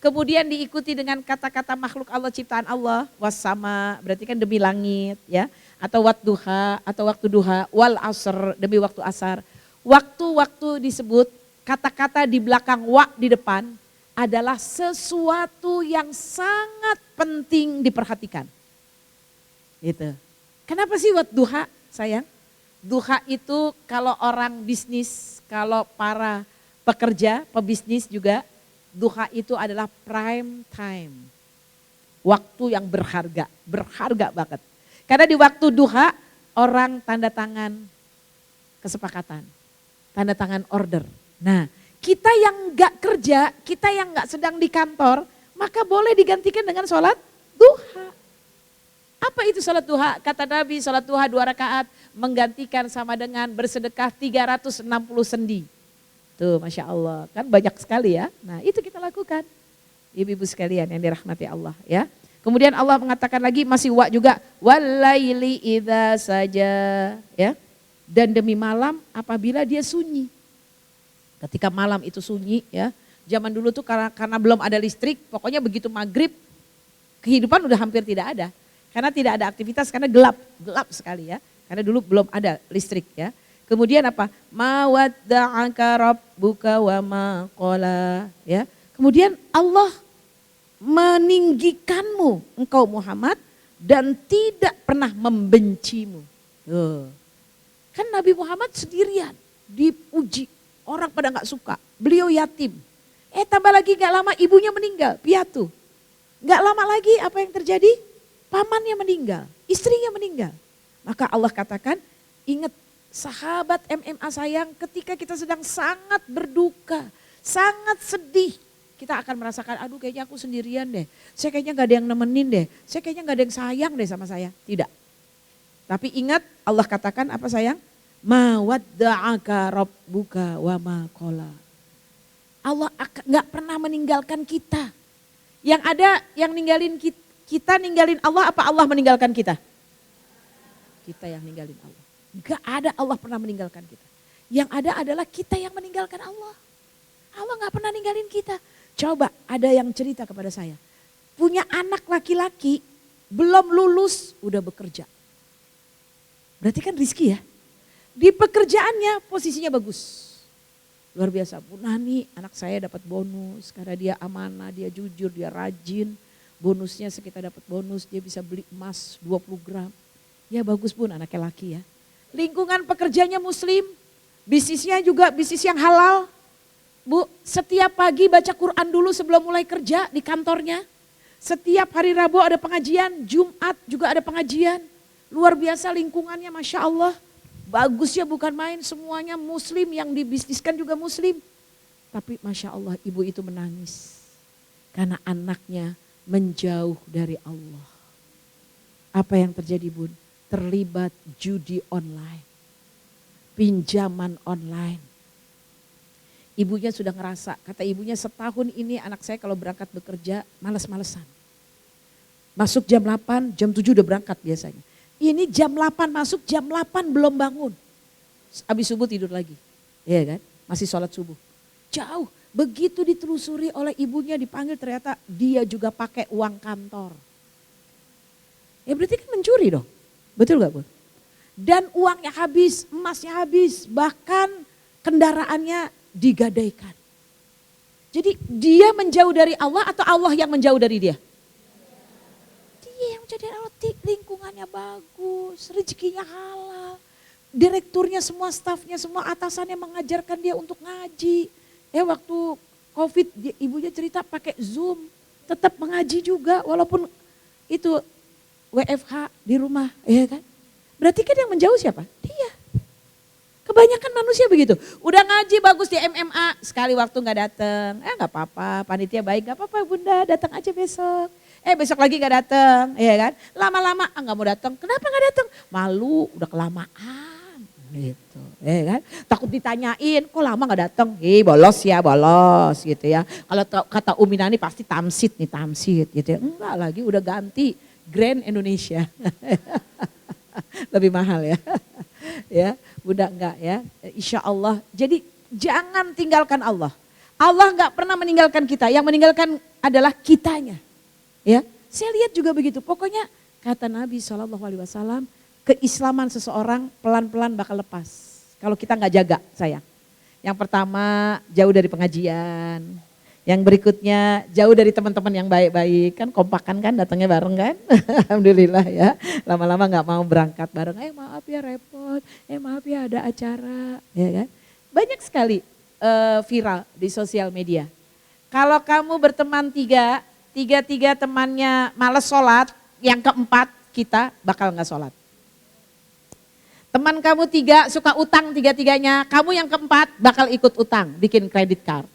kemudian diikuti dengan kata-kata makhluk Allah ciptaan Allah, wassama berarti kan demi langit ya, atau wadduha atau waktu duha, wal asr demi waktu asar. Waktu-waktu disebut kata-kata di belakang wa di depan adalah sesuatu yang sangat penting diperhatikan. Gitu. Kenapa sih wadduha sayang? Duha itu kalau orang bisnis, kalau para pekerja, pebisnis juga, duha itu adalah prime time. Waktu yang berharga banget. Karena di waktu duha orang tanda tangan kesepakatan, tanda tangan order. Nah kita yang gak kerja, kita yang gak sedang di kantor, maka boleh digantikan dengan sholat duha. Apa itu sholat duha? Kata Nabi sholat duha 2 rakaat menggantikan sama dengan bersedekah 360 sendi. Tuh Masya Allah, kan banyak sekali ya. Nah itu kita lakukan. Ibu-ibu sekalian yang dirahmati Allah ya. Kemudian Allah mengatakan lagi masih wa juga. Walaili idza saja ya. Dan demi malam apabila dia sunyi. Ketika malam itu sunyi ya. Zaman dulu tuh karena belum ada listrik, pokoknya begitu maghrib kehidupan udah hampir tidak ada. Karena tidak ada aktivitas, karena gelap sekali ya. Karena dulu belum ada listrik ya. Kemudian apa? Mawadda'aka rabbuka wa ma qala ya. Kemudian Allah meninggikanmu engkau Muhammad dan tidak pernah membencimu. Tuh. Kan Nabi Muhammad sendirian dipuji, orang pada gak suka. Beliau yatim. Tambah lagi gak lama ibunya meninggal, piatu. Gak lama lagi apa yang terjadi? Pamannya meninggal, istrinya meninggal. Maka Allah katakan, ingat sahabat MMA sayang ketika kita sedang sangat berduka, sangat sedih. Kita akan merasakan, aduh kayaknya aku sendirian deh. Saya kayaknya gak ada yang nemenin deh. Saya kayaknya gak ada yang sayang deh sama saya. Tidak. Tapi ingat Allah katakan apa sayang? Mawadda'aka rabbuka wa ma qala. Allah gak pernah meninggalkan kita. Yang ada yang ninggalin kita ninggalin Allah apa Allah meninggalkan kita? Kita yang ninggalin Allah. Enggak ada Allah pernah meninggalkan kita. Yang ada adalah kita yang meninggalkan Allah. Allah gak pernah ninggalin kita. Coba ada yang cerita kepada saya. Punya anak laki-laki belum lulus udah bekerja. Berarti kan rizki ya. Di pekerjaannya posisinya bagus. Luar biasa. Bu Nani anak saya dapat bonus karena dia amanah, dia jujur, dia rajin. Bonusnya sekitar dapat bonus, dia bisa beli emas 20 gram. Ya bagus Bun anaknya laki ya. Lingkungan pekerjanya muslim, bisnisnya juga bisnis yang halal. Bu, setiap pagi baca Quran dulu sebelum mulai kerja di kantornya. Setiap hari Rabu ada pengajian, Jumat juga ada pengajian. Luar biasa lingkungannya Masya Allah. Bagusnya bukan main, semuanya muslim, yang dibisniskan juga muslim. Tapi Masya Allah ibu itu menangis. Karena anaknya menjauh dari Allah. Apa yang terjadi Bun? Terlibat judi online. Pinjaman online. Ibunya sudah ngerasa, kata ibunya setahun ini anak saya kalau berangkat bekerja males-malesan. Masuk jam 8, jam 7 udah berangkat biasanya. Ini jam 8 masuk, jam 8 belum bangun. Habis subuh tidur lagi. Iya kan? Masih sholat subuh. Jauh. Begitu ditelusuri oleh ibunya dipanggil ternyata dia juga pakai uang kantor. Ya berarti kan mencuri dong. Betul gak Bu? Dan uangnya habis, emasnya habis, bahkan kendaraannya digadaikan. Jadi dia menjauh dari Allah atau Allah yang menjauh dari dia? Dia yang menjadi Allah, lingkungannya bagus, rezekinya halal. Direkturnya semua stafnya, semua atasannya mengajarkan dia untuk ngaji. Waktu COVID ibunya cerita pakai Zoom, tetap mengaji juga walaupun itu WFH di rumah, ya kan? Berarti kan yang menjauh siapa? Dia. Kebanyakan manusia begitu. Udah ngaji bagus di MMA, sekali waktu nggak datang. Nggak apa-apa, panitia baik, nggak apa-apa bunda, datang aja besok. Besok lagi nggak datang, ya kan? Lama-lama nggak mau datang. Kenapa nggak datang? Malu, udah kelamaan, gitu, ya kan? Takut ditanyain, kok lama nggak datang? Bolos ya, bolos, gitu ya. Kalau kata Umi Nani pasti tamsit nih, tamsit, gitu ya. Enggak lagi, udah ganti Grand Indonesia. Lebih mahal ya. Ya, bunda enggak ya. Insya Allah. Jadi jangan tinggalkan Allah. Allah enggak pernah meninggalkan kita. Yang meninggalkan adalah kitanya. Ya, saya lihat juga begitu. Pokoknya kata Nabi SAW, keislaman seseorang pelan-pelan bakal lepas. Kalau kita enggak jaga, sayang. Yang pertama jauh dari pengajian. Yang berikutnya jauh dari teman-teman yang baik-baik, kan kompakan kan datangnya bareng kan. Alhamdulillah ya, lama-lama gak mau berangkat bareng, maaf ya repot, maaf ya ada acara, ya kan. Banyak sekali viral di sosial media. Kalau kamu berteman tiga temannya malas sholat, yang keempat kita bakal gak sholat. Teman kamu 3 suka utang tiga-tiganya, kamu yang keempat bakal ikut utang, bikin kredit card.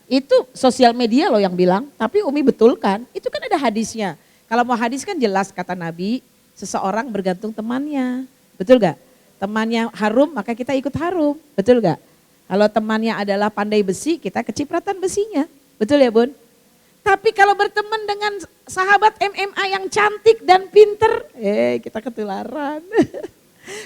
Itu sosial media loh yang bilang, tapi Umi betulkan, itu kan ada hadisnya. Kalau mau hadis kan jelas kata Nabi, seseorang bergantung temannya, betul gak? Temannya harum maka kita ikut harum, betul gak? Kalau temannya adalah pandai besi, kita kecipratan besinya, betul ya bun? Tapi kalau berteman dengan sahabat MMA yang cantik dan pinter, kita ketularan.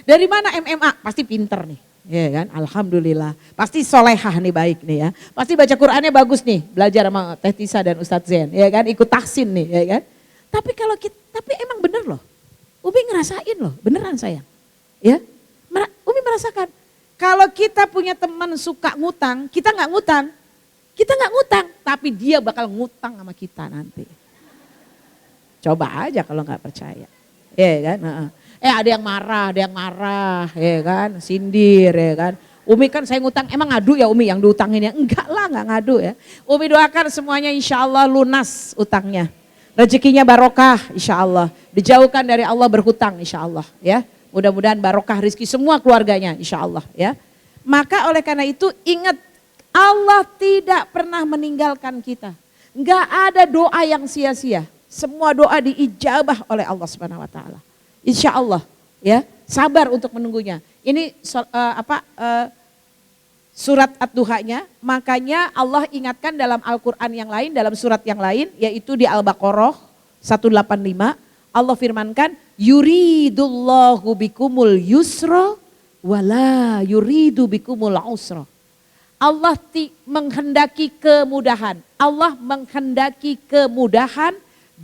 Dari mana MMA? Pasti pinter nih. Ya kan, alhamdulillah. Pasti solehah nih baik nih ya. Pasti baca Qur'annya bagus nih, belajar sama Teh Tisa dan Ustadz Zen, ya kan, ikut tahsin nih, ya kan. Tapi emang bener loh, Umi ngerasain loh, beneran sayang. Ya, Umi merasakan, kalau kita punya teman suka ngutang, kita nggak ngutang, tapi dia bakal ngutang sama kita nanti. Coba aja kalau nggak percaya, ya kan. Ada yang marah, ya kan, sindir, ya kan. Umi kan saya ngutang, emang ngadu ya Umi yang diutangin ya? Enggak lah, enggak ngadu ya. Umi doakan semuanya insya Allah lunas utangnya. Rezekinya barokah insya Allah. Dijauhkan dari Allah berhutang insya Allah ya. Mudah-mudahan barokah rezeki semua keluarganya insya Allah ya. Maka oleh karena itu ingat, Allah tidak pernah meninggalkan kita. Enggak ada doa yang sia-sia. Semua doa diijabah oleh Allah Subhanahu wa taala. Insya Allah ya, sabar untuk menunggunya. Ini surat Ad-Duhanya, makanya Allah ingatkan dalam Al-Quran yang lain, dalam surat yang lain, yaitu di Al-Baqarah 185, Allah firmankan, yuridullahu bikumul yusra wala yuridu bikumul usra. Allah menghendaki kemudahan,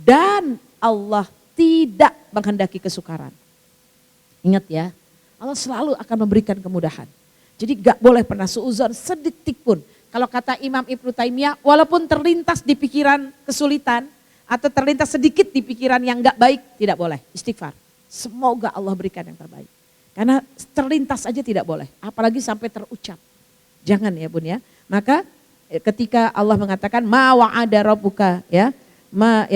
dan Allah tidak menghendaki kesukaran. Ingat ya, Allah selalu akan memberikan kemudahan. Jadi gak boleh pernah suuzon sedetik pun. Kalau kata Imam Ibnu Taimiyah, walaupun terlintas di pikiran kesulitan atau terlintas sedikit di pikiran yang gak baik, tidak boleh, istighfar. Semoga Allah berikan yang terbaik. Karena terlintas aja tidak boleh, apalagi sampai terucap. Jangan ya bun ya. Maka ketika Allah mengatakan ma wa'ada rabbuka ya, ma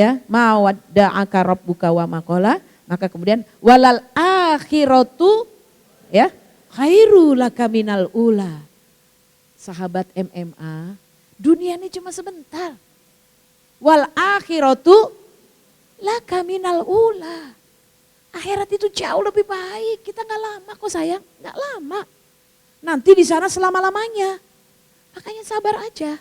wadda'aka rabbuka wa ma qala, maka kemudian walal akhiratu ya khairu laka minal ula. Sahabat MMA, dunia ini cuma sebentar. Wal akhiratu laka minal ula. Akhirat itu jauh lebih baik. Kita nggak lama kok sayang, nggak lama. Nanti di sana selama-lamanya. Makanya sabar aja.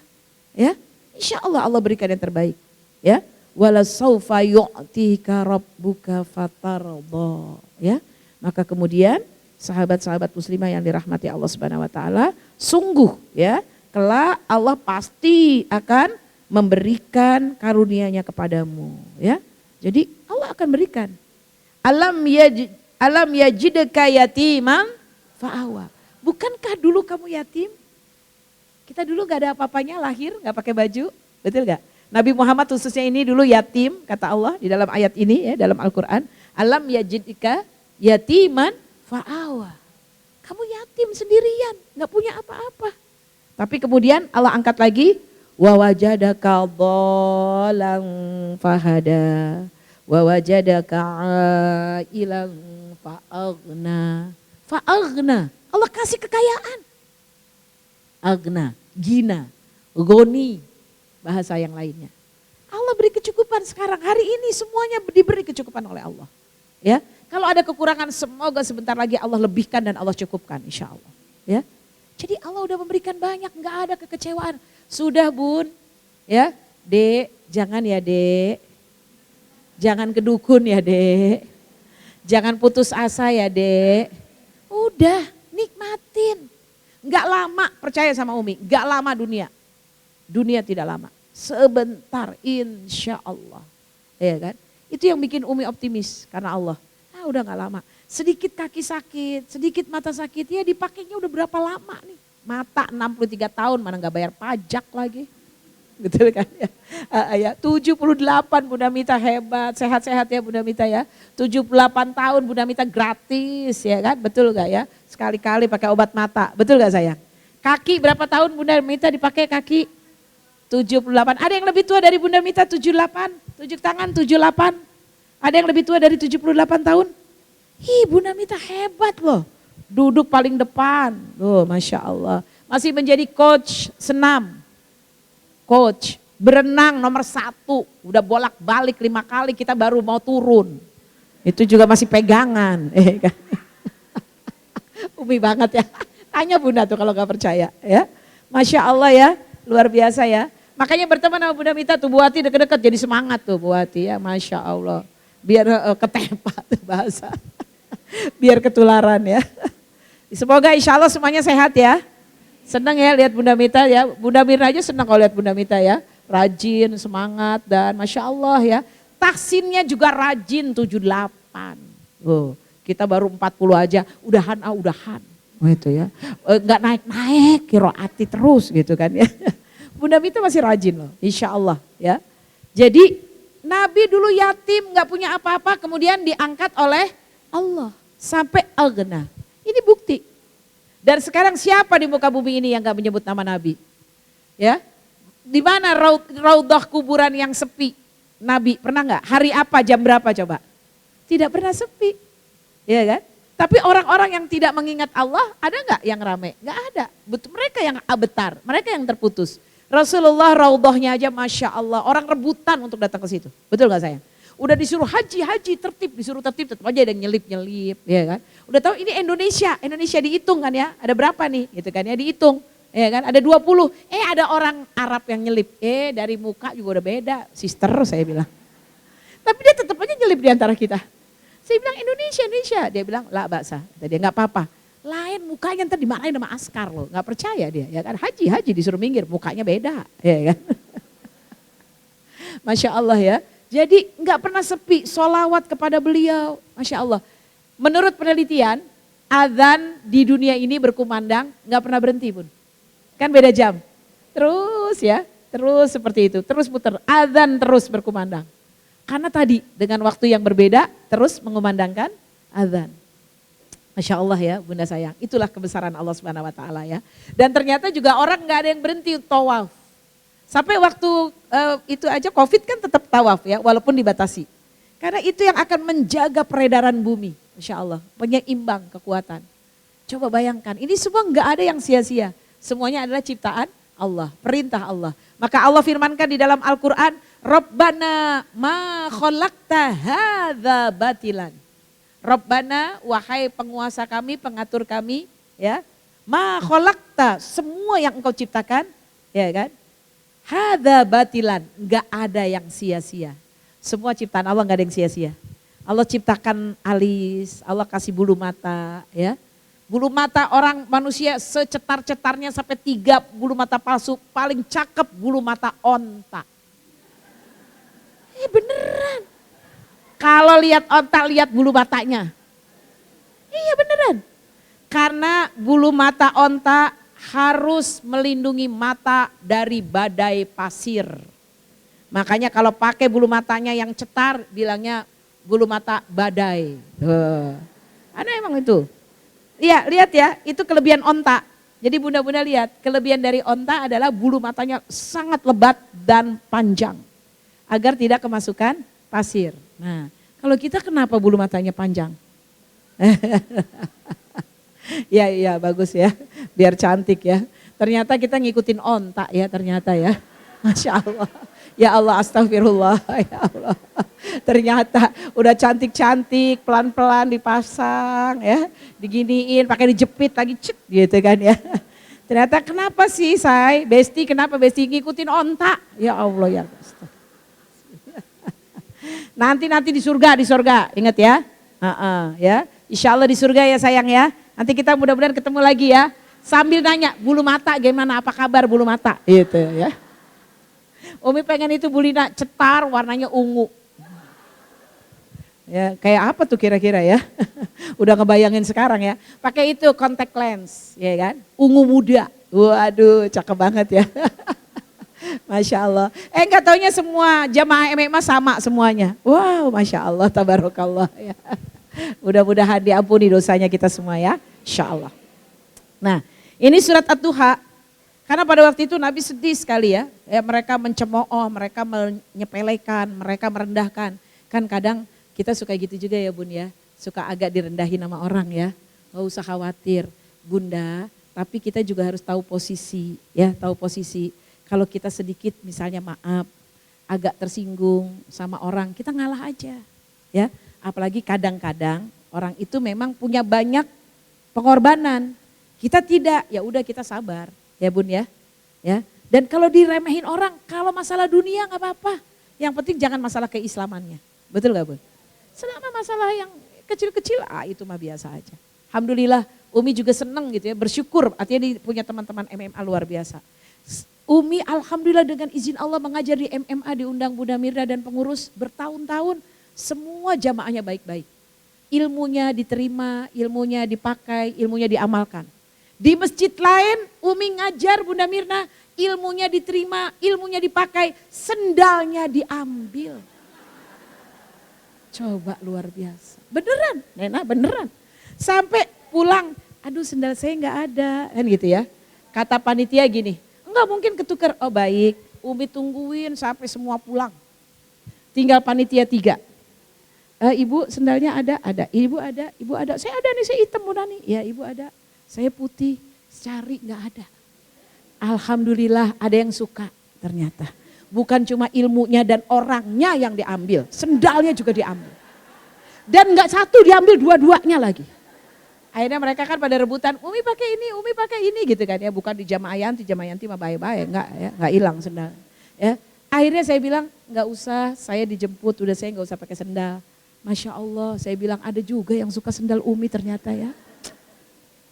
Ya, insya Allah Allah berikan yang terbaik. Ya, wala saufa yu'tika rabbuka fatarda. Ya, maka kemudian sahabat-sahabat muslimah yang dirahmati Allah Subhanahu wa taala, sungguh ya, kelak Allah pasti akan memberikan karunia-Nya kepadamu, ya. Jadi Allah akan berikan. Alam yajidka yatiman fa'awa. Bukankah dulu kamu yatim? Kita dulu gak ada apa-apanya, lahir gak pakai baju, betul gak? Nabi Muhammad khususnya ini dulu yatim, kata Allah di dalam ayat ini ya, dalam Al-Quran. Alam yajidka yatiman fa'awa. Kamu yatim sendirian, gak punya apa-apa. Tapi kemudian Allah angkat lagi, wa wajadaka dhalan fahada, wa wajadaka ailan fa'aghna. Fa'aghna, Allah kasih kekayaan. Agna, gina, goni, bahasa yang lainnya. Allah beri kecukupan sekarang, hari ini semuanya diberi kecukupan oleh Allah. Ya, kalau ada kekurangan semoga sebentar lagi Allah lebihkan dan Allah cukupkan insya Allah. Ya, jadi Allah udah memberikan banyak, nggak ada kekecewaan. Sudah bun, ya dek, jangan ya dek, jangan kedukun ya dek, jangan putus asa ya dek. Udah nikmatin. Gak lama, percaya sama Umi, gak lama dunia. Dunia tidak lama, sebentar insya Allah. Ya kan? Itu yang bikin Umi optimis karena Allah. Udah gak lama, sedikit kaki sakit, sedikit mata sakit, ya dipakainya udah berapa lama nih. Mata 63 tahun mana gak bayar pajak lagi. Betul kan ya? 78 Bunda Mita hebat, sehat-sehat ya Bunda Mita ya. 78 tahun Bunda Mita gratis ya kan, betul gak ya? Sekali-kali pakai obat mata, betul gak sayang? Kaki berapa tahun Bunda Mita dipakai kaki? 78, ada yang lebih tua dari Bunda Mita 78, 7 tangan 78. Ada yang lebih tua dari 78 tahun? Bunda Mita hebat loh, duduk paling depan, loh Masya Allah. Masih menjadi coach senam. Coach, berenang nomor 1, udah bolak-balik 5 kali kita baru mau turun. Itu juga masih pegangan. Umi banget ya, tanya Bunda tuh kalau gak percaya ya. Masya Allah ya, luar biasa ya. Makanya berteman sama Bunda Mita tuh Bu Hati deket-deket jadi semangat tuh Bu Hati ya, Masya Allah. Biar ketempat tuh bahasa, biar ketularan ya. Semoga insya Allah semuanya sehat ya. Senang ya lihat Bunda Mita ya, Bunda Mirna aja senang kalau lihat Bunda Mita ya. Rajin, semangat dan Masya Allah ya. Taksinnya juga rajin 78. Oh, kita baru 40 aja, udahan. Oh itu ya, nggak naik-naik, kiroati terus gitu kan ya. Bunda Mita masih rajin loh, Insya Allah ya. Jadi Nabi dulu yatim, nggak punya apa-apa, kemudian diangkat oleh Allah sampai agna. Ini bukti. Dan sekarang siapa di muka bumi ini yang gak menyebut nama Nabi? Ya, di mana raudhah kuburan yang sepi? Nabi pernah nggak? Hari apa, jam berapa coba? Tidak pernah sepi, ya kan? Tapi orang-orang yang tidak mengingat Allah ada nggak yang rame? Nggak ada. Mereka yang abetar, mereka yang terputus. Rasulullah raudhahnya aja Masya Allah, orang rebutan untuk datang ke situ. Betul nggak sayang? Udah disuruh haji tertib, disuruh tertib tetap aja ada yang nyelip, ya kan. Udah tahu ini Indonesia dihitung kan ya, ada berapa nih gitu kan ya, dihitung. Ya kan, ada 20, ada orang Arab yang nyelip, dari muka juga udah beda, sister saya bilang. Tapi dia tetap aja nyelip di antara kita. Saya bilang Indonesia, dia bilang lah baksa, dia nggak apa-apa. Lain mukanya ntar dimarahin sama askar loh, nggak percaya dia, ya kan. Haji disuruh minggir, mukanya beda, ya kan. Masya Allah ya. Jadi nggak pernah sepi, sholawat kepada beliau, Masya Allah. Menurut penelitian, azan di dunia ini berkumandang nggak pernah berhenti pun. Kan beda jam, terus ya, terus seperti itu, terus muter, azan terus berkumandang. Karena tadi dengan waktu yang berbeda terus mengumandangkan azan. Masya Allah ya Bunda sayang, itulah kebesaran Allah Subhanahu Wa Taala ya. Dan ternyata juga orang nggak ada yang berhenti tawaf. Sampai waktu itu aja COVID kan tetap tawaf ya, walaupun dibatasi. Karena itu yang akan menjaga peredaran bumi, Insya Allah, penyeimbang kekuatan. Coba bayangkan, ini semua nggak ada yang sia-sia. Semuanya adalah ciptaan Allah, perintah Allah. Maka Allah firmankan di dalam Al-Quran, Rabbana ma khalaqta hadza batilan. Rabbana, wahai penguasa kami, pengatur kami, ya, ma khalaqta, semua yang engkau ciptakan, ya kan? Hadza batilan, enggak ada yang sia-sia. Semua ciptaan Allah enggak ada yang sia-sia. Allah ciptakan alis, Allah kasih bulu mata, ya. Bulu mata orang manusia secetar-cetarnya sampai 3 bulu mata palsu, paling cakep bulu mata onta. Beneran. Kalau lihat onta, lihat bulu matanya. Iya beneran. Karena bulu mata onta harus melindungi mata dari badai pasir. Makanya kalau pakai bulu matanya yang cetar bilangnya bulu mata badai. Ada emang itu. Iya lihat ya, itu kelebihan onta. Jadi bunda-bunda lihat, kelebihan dari onta adalah bulu matanya sangat lebat dan panjang. Agar tidak kemasukan pasir. Nah kalau kita kenapa bulu matanya panjang? Iya bagus ya, biar cantik ya. Ternyata kita ngikutin onta ya ternyata ya. Masya Allah. Ya Allah astagfirullah ya Allah. Ternyata udah cantik-cantik pelan-pelan dipasang ya. Diginiin pakai dijepit lagi cek gitu kan ya. Ternyata kenapa sih Besti kenapa Besti ngikutin onta? Ya Allah ya. Nanti di surga ingat ya. Ya. Insya Allah di surga ya sayang ya. Nanti kita mudah-mudahan ketemu lagi ya. Sambil nanya bulu mata gimana apa kabar bulu mata gitu ya. Umi pengen itu bulina cetar warnanya ungu. Ya, kayak apa tuh kira-kira ya? Udah ngebayangin sekarang ya. Pakai itu contact lens, ya kan? Ungu muda. Waduh, cakep banget ya. Masya Allah. Enggak taunya semua jamaah MMA sama semuanya. Wow, Masya Allah, tabarakallah ya. Mudah-mudahan diampuni dosanya kita semua ya. Insya Allah. Nah, ini surat At-Duha. Karena pada waktu itu Nabi sedih sekali ya. Mereka mencemooh, mereka menyepelekan, mereka merendahkan. Kan kadang kita suka gitu juga ya Bun ya. Suka agak direndahin sama orang ya. Gak usah khawatir Bunda. Tapi kita juga harus tahu posisi ya. Tahu posisi. Kalau kita sedikit misalnya maaf. Agak tersinggung sama orang. Kita ngalah aja ya. Apalagi kadang-kadang orang itu memang punya banyak pengorbanan. Kita tidak, ya udah kita sabar. Ya Bun ya. Dan kalau diremehin orang, kalau masalah dunia nggak apa-apa. Yang penting jangan masalah keislamannya. Betul gak Bun? Selama masalah yang kecil-kecil, itu mah biasa aja. Alhamdulillah Umi juga seneng gitu ya, bersyukur. Artinya dia punya teman-teman MMA luar biasa. Umi alhamdulillah dengan izin Allah mengajar di MMA, diundang Bunda Mirna dan pengurus bertahun-tahun. Semua jamaahnya baik-baik. Ilmunya diterima, ilmunya dipakai, ilmunya diamalkan. Di masjid lain Umi ngajar Bunda Mirna, ilmunya diterima, ilmunya dipakai, sendalnya diambil. Coba luar biasa. Beneran, Nena beneran. Sampai pulang, aduh sendal saya nggak ada, kan gitu ya. Kata panitia gini, enggak mungkin ketukar. Oh baik, Umi tungguin sampai semua pulang. Tinggal panitia 3. Ibu sendalnya ada? Ada. Ibu ada. Saya ada nih, saya hitam Bunda nih. Ya ibu ada. Saya putih, cari nggak ada. Alhamdulillah ada yang suka ternyata. Bukan cuma ilmunya dan orangnya yang diambil, sendalnya juga diambil. Dan nggak satu diambil, dua-duanya lagi. Akhirnya mereka kan pada rebutan, Umi pakai ini gitu kan ya. Bukan di jamaah Yanti mah baik-baik, nggak hilang sendal. Ya. Akhirnya saya bilang nggak usah, saya dijemput, udah saya nggak usah pakai sendal. Masya Allah, saya bilang ada juga yang suka sendal Umi ternyata ya.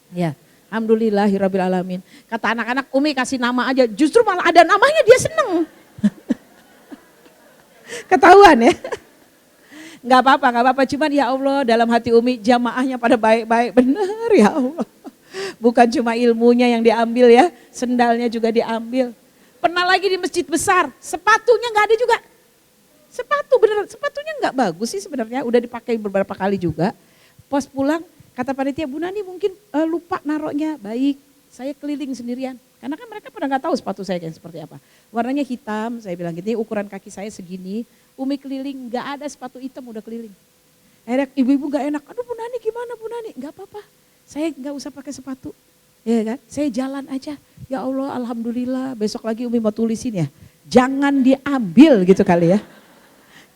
Ya, alhamdulillahirabbil alamin. Kata anak-anak Umi kasih nama aja, justru malah ada namanya dia seneng. Ketahuan ya. Gak apa-apa, cuman ya Allah dalam hati Umi jamaahnya pada baik-baik, benar ya Allah. Bukan cuma ilmunya yang diambil ya, sendalnya juga diambil. Pernah lagi di masjid besar, sepatunya gak ada juga. Sepatunya gak bagus sih sebenarnya, udah dipakai beberapa kali juga. Pas pulang, kata panitia, Bu Nani mungkin lupa naroknya. Baik, saya keliling sendirian. Karena kan mereka pada nggak tahu sepatu saya kayak seperti apa. Warnanya hitam, saya bilang gitu, ukuran kaki saya segini. Umi keliling, nggak ada sepatu hitam udah keliling. Akhirnya ibu-ibu nggak enak, aduh Bu Nani gimana Bu Nani? Nggak apa-apa, saya nggak usah pakai sepatu. Ya kan, saya jalan aja. Ya Allah alhamdulillah, besok lagi Umi mau tulisin ya. Jangan diambil gitu kali ya.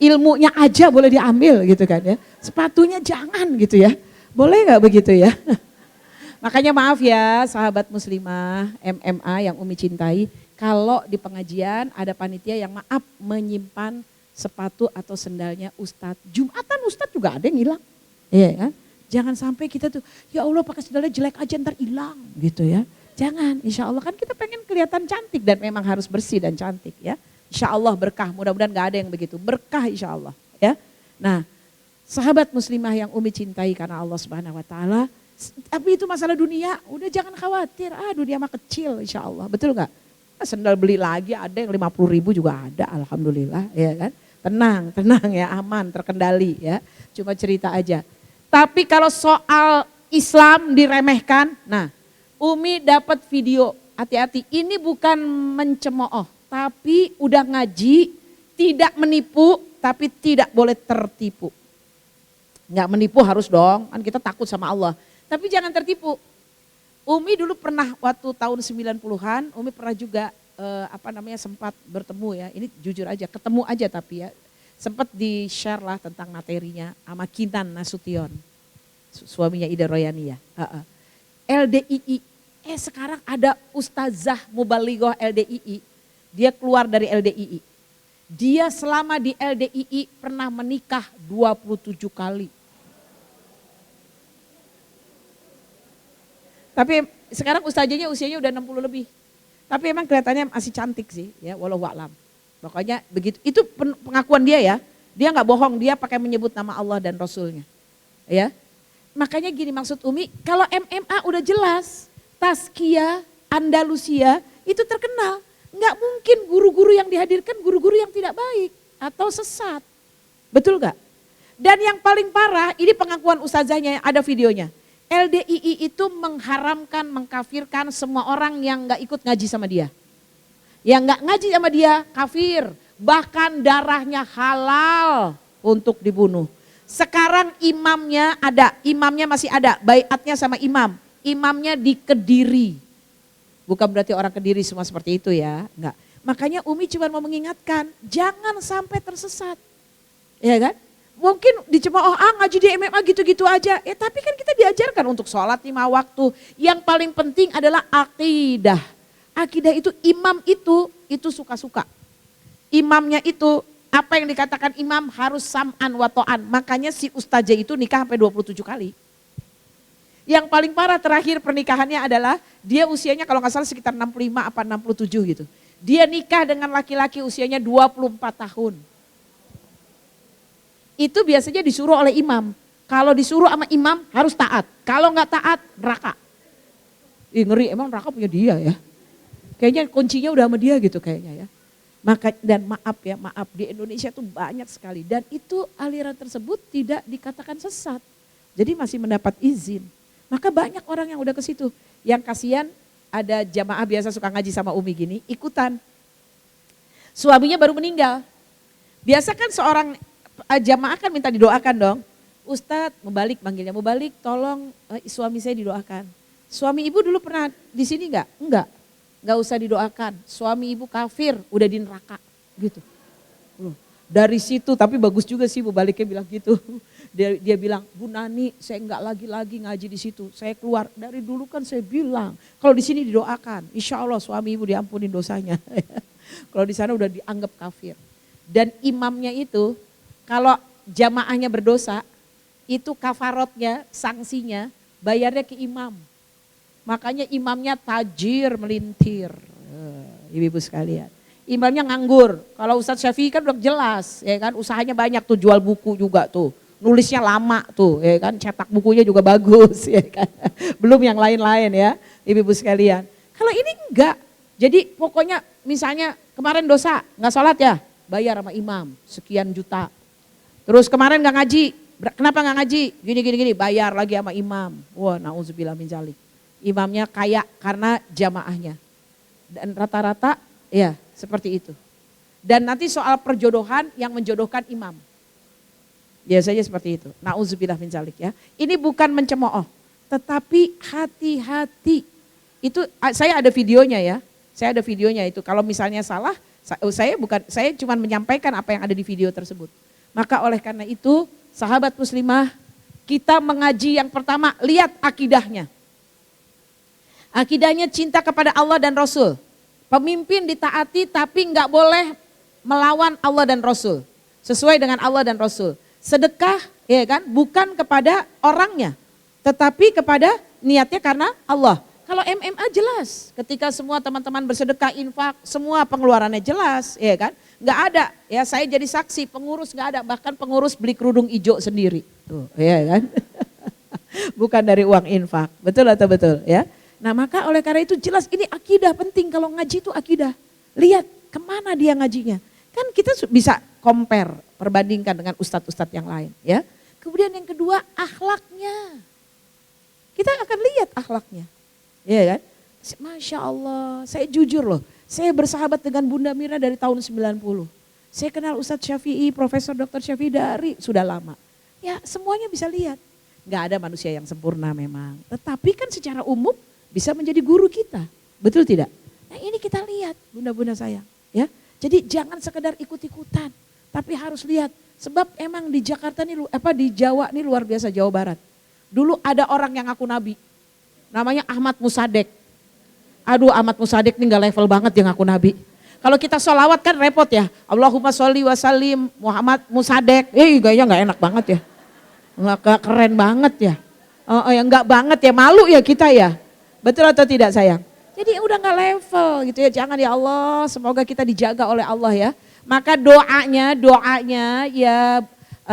Ilmunya aja boleh diambil gitu kan ya. Sepatunya jangan gitu ya. Boleh gak begitu ya? Makanya maaf ya sahabat muslimah MMA yang Umi cintai. Kalau di pengajian ada panitia yang maaf menyimpan sepatu atau sendalnya Ustadz. Jumatan Ustadz juga ada yang hilang. Iya kan? Jangan sampai kita tuh ya Allah pakai sendalnya jelek aja ntar hilang gitu ya. Jangan, insya Allah kan kita pengen kelihatan cantik dan memang harus bersih dan cantik ya. Insya Allah berkah, mudah-mudahan gak ada yang begitu. Berkah insya Allah ya. Nah, sahabat muslimah yang Umi cintai karena Allah Subhanahu wa taala, tapi itu masalah dunia, udah jangan khawatir. Dunia mah kecil insya Allah, betul nggak? Sendal beli lagi ada yang 50.000 juga ada, alhamdulillah ya kan. Tenang ya, aman, terkendali ya. Cuma cerita aja. Tapi kalau soal Islam diremehkan, nah Umi dapat video, hati-hati. Ini bukan mencemooh, tapi udah ngaji, tidak menipu, tapi tidak boleh tertipu. Nggak menipu harus dong, kan kita takut sama Allah. Tapi jangan tertipu. Umi dulu pernah waktu tahun 90-an, Umi pernah juga sempat bertemu ya. Ini jujur aja, ketemu aja tapi ya. Sempat di-share lah tentang materinya sama Kinan Nasution. Suaminya Ida Royani ya. LDII. Sekarang ada Ustazah Mubalighah LDII. Dia keluar dari LDII. Dia selama di LDII pernah menikah 27 kali. Tapi sekarang ustazahnya usianya udah 60 lebih. Tapi emang kelihatannya masih cantik sih ya, walau a'lam. Pokoknya begitu, itu pengakuan dia ya. Dia nggak bohong, dia pakai menyebut nama Allah dan Rasulnya. Ya. Makanya gini maksud Umi, kalau MMA udah jelas, Tazkiyah, Andalusia itu terkenal. Nggak mungkin guru-guru yang dihadirkan guru-guru yang tidak baik atau sesat. Betul nggak? Dan yang paling parah, ini pengakuan ustazahnya, ada videonya. LDII itu mengharamkan, mengkafirkan semua orang yang nggak ikut ngaji sama dia. Yang nggak ngaji sama dia kafir, bahkan darahnya halal untuk dibunuh. Sekarang imamnya masih ada, baiatnya sama imam. Imamnya di Kediri. Bukan berarti orang Kediri semua seperti itu ya, enggak. Makanya Umi cuma mau mengingatkan, jangan sampai tersesat. Ya kan? Mungkin dicemooh, ngaji di MMA gitu-gitu aja. Tapi kan kita diajarkan untuk sholat 5 waktu. Yang paling penting adalah akidah. Akidah itu imam itu suka-suka. Imamnya itu apa yang dikatakan imam harus sam'an wa ta'an. Makanya si ustazah itu nikah sampai 27 kali. Yang paling parah terakhir pernikahannya adalah dia usianya kalau nggak salah sekitar 65 apa 67 gitu. Dia nikah dengan laki-laki usianya 24 tahun. Itu biasanya disuruh oleh imam. Kalau disuruh sama imam harus taat. Kalau nggak taat neraka. Ngeri, emang neraka punya dia ya. Kayaknya kuncinya udah sama dia gitu kayaknya ya. Dan maaf di Indonesia tuh banyak sekali. Dan itu aliran tersebut tidak dikatakan sesat. Jadi masih mendapat izin. Maka banyak orang yang udah ke situ. Yang kasihan ada jamaah biasa suka ngaji sama Umi gini, ikutan. Suaminya baru meninggal. Biasa kan seorang jamaah kan minta didoakan dong. Ustadz manggilnya Mubalik, tolong suami saya didoakan. Suami ibu dulu pernah di sini enggak? Enggak usah didoakan. Suami ibu kafir, udah di neraka gitu. Dari situ, tapi bagus juga sih Mubaliknya bilang gitu. Dia bilang, Bu Nani saya enggak lagi ngaji di situ. Saya keluar, dari dulu kan saya bilang, kalau di sini didoakan, insya Allah suami ibu diampuni dosanya. Kalau di sana udah dianggap kafir. Dan imamnya itu, kalau jamaahnya berdosa, itu kafarotnya, sanksinya, bayarnya ke imam. Makanya imamnya tajir melintir, ibu-ibu sekalian. Imamnya nganggur, kalau Ustadz Syafi'i kan udah jelas, ya kan, usahanya banyak tuh, jual buku juga tuh. Nulisnya lama tuh, ya kan, cetak bukunya juga bagus, ya kan. Belum yang lain-lain ya, ibu-ibu sekalian. Kalau ini enggak, jadi pokoknya misalnya kemarin dosa, enggak sholat ya, bayar sama imam, sekian juta. Terus kemarin enggak ngaji, kenapa enggak ngaji? Gini, bayar lagi sama imam. Wah, na'udzubillah min dzalik. Imamnya kaya karena jamaahnya. Dan rata-rata ya seperti itu. Dan nanti soal perjodohan yang menjodohkan imam. Biasanya seperti itu. Na'udzubillah min dzalik ya. Ini bukan mencemooh, tetapi hati-hati. Itu saya ada videonya ya. Saya ada videonya itu. Kalau misalnya salah, saya cuma menyampaikan apa yang ada di video tersebut. Maka oleh karena itu, sahabat muslimah, kita mengaji yang pertama, lihat akidahnya. Akidahnya cinta kepada Allah dan Rasul. Pemimpin ditaati tapi enggak boleh melawan Allah dan Rasul. Sesuai dengan Allah dan Rasul. Sedekah ya kan bukan kepada orangnya. Tetapi kepada niatnya karena Allah. Kalau MMA jelas. Ketika semua teman-teman bersedekah, infak, semua pengeluarannya jelas ya kan. Enggak ada ya, saya jadi saksi, pengurus enggak ada. Bahkan pengurus beli kerudung hijau sendiri. Tuh ya kan. Bukan dari uang infak. Betul atau betul ya. Nah maka oleh karena itu jelas ini akidah penting, kalau ngaji itu akidah. Lihat kemana dia ngajinya. Kan kita bisa compare, perbandingkan dengan ustadz-ustadz yang lain ya. Kemudian yang kedua akhlaknya. Kita akan lihat akhlaknya. Ya kan. Masya Allah, saya jujur loh. Saya bersahabat dengan Bunda Mirna dari tahun 90. Saya kenal Ustadz Syafi'i, Profesor Dr. Syafi'i dari sudah lama. Ya semuanya bisa lihat. Gak ada manusia yang sempurna memang. Tetapi kan secara umum bisa menjadi guru kita. Betul tidak? Nah ini kita lihat bunda-bunda sayang. Ya. Jadi jangan sekedar ikut-ikutan. Tapi harus lihat. Sebab emang di Jakarta nih, di Jawa nih luar biasa, Jawa Barat. Dulu ada orang yang ngaku nabi. Namanya Ahmad Musadek. Aduh Ahmad Musadek nih gak level banget yang ngaku nabi. Kalau kita sholawat kan repot ya. Allahumma sholli wa sallim Muhammad Musadek. Gayanya gak enak banget ya. Gak keren banget ya. Yang gak banget ya, malu ya kita ya. Betul atau tidak sayang? Jadi udah gak level gitu ya. Jangan ya Allah, semoga kita dijaga oleh Allah ya. Maka doanya ya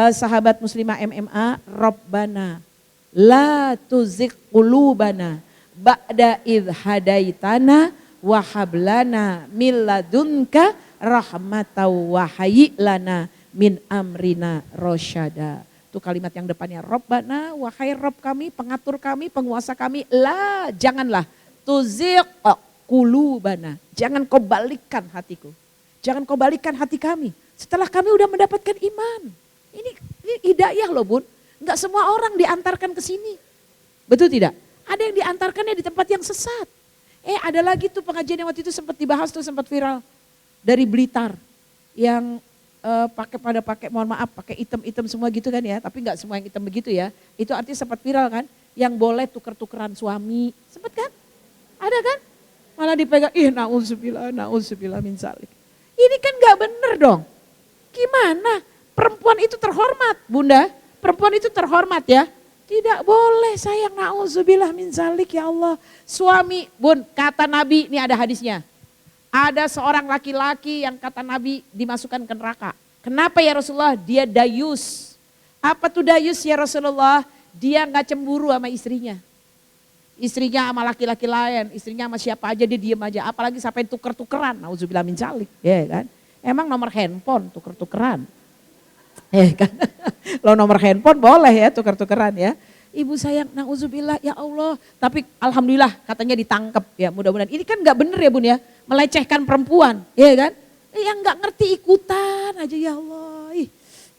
sahabat muslimah MMA, Rabbana la tuzigh qulubana ba'da idh hadaitana wa hab lana min ladunka rahmatan wa hayyi lana min amrina rasyada. Itu kalimat yang depannya Rabbana, wahai Rabb kami, pengatur kami, penguasa kami, janganlah tuzigh qulubana. Jangan kau balikkan hatiku. Jangan kau balikkan hati kami. Setelah kami udah mendapatkan iman. Ini hidayah loh bun. Enggak semua orang diantarkan ke sini. Betul tidak? Ada yang diantarkannya di tempat yang sesat. Ada lagi tuh pengajian yang waktu itu sempat dibahas tuh, sempat viral. Dari Blitar. Yang pakai item-item semua gitu kan ya. Tapi enggak semua yang item begitu ya. Itu artinya sempat viral kan. Yang boleh tuker-tukeran suami. Sempat kan? Ada kan? Malah dipegang, na'udzubillah min zalik. Ini kan gak bener dong. Gimana? Perempuan itu terhormat bunda. Perempuan itu terhormat ya. Tidak boleh sayang, na'udzubillah min zalik ya Allah. Suami, bun, kata Nabi, ini ada hadisnya. Ada seorang laki-laki yang kata Nabi dimasukkan ke neraka. Kenapa ya Rasulullah? Dia dayus. Apa tuh dayus ya Rasulullah? Dia gak cemburu sama istrinya. Istrinya sama laki-laki lain, istrinya sama siapa aja dia diem aja. Apalagi sampai tuker-tukeran, na'udzubillah min zalik. Ya kan? Emang nomor handphone tuker-tukeran. Ya kan? Lo nomor handphone boleh ya tuker-tukeran ya. Ibu sayang, na'udzubillah ya Allah. Tapi alhamdulillah katanya ditangkap ya, mudah-mudahan. Ini kan gak bener ya bun ya, melecehkan perempuan. Ya kan? Yang gak ngerti ikutan aja ya Allah.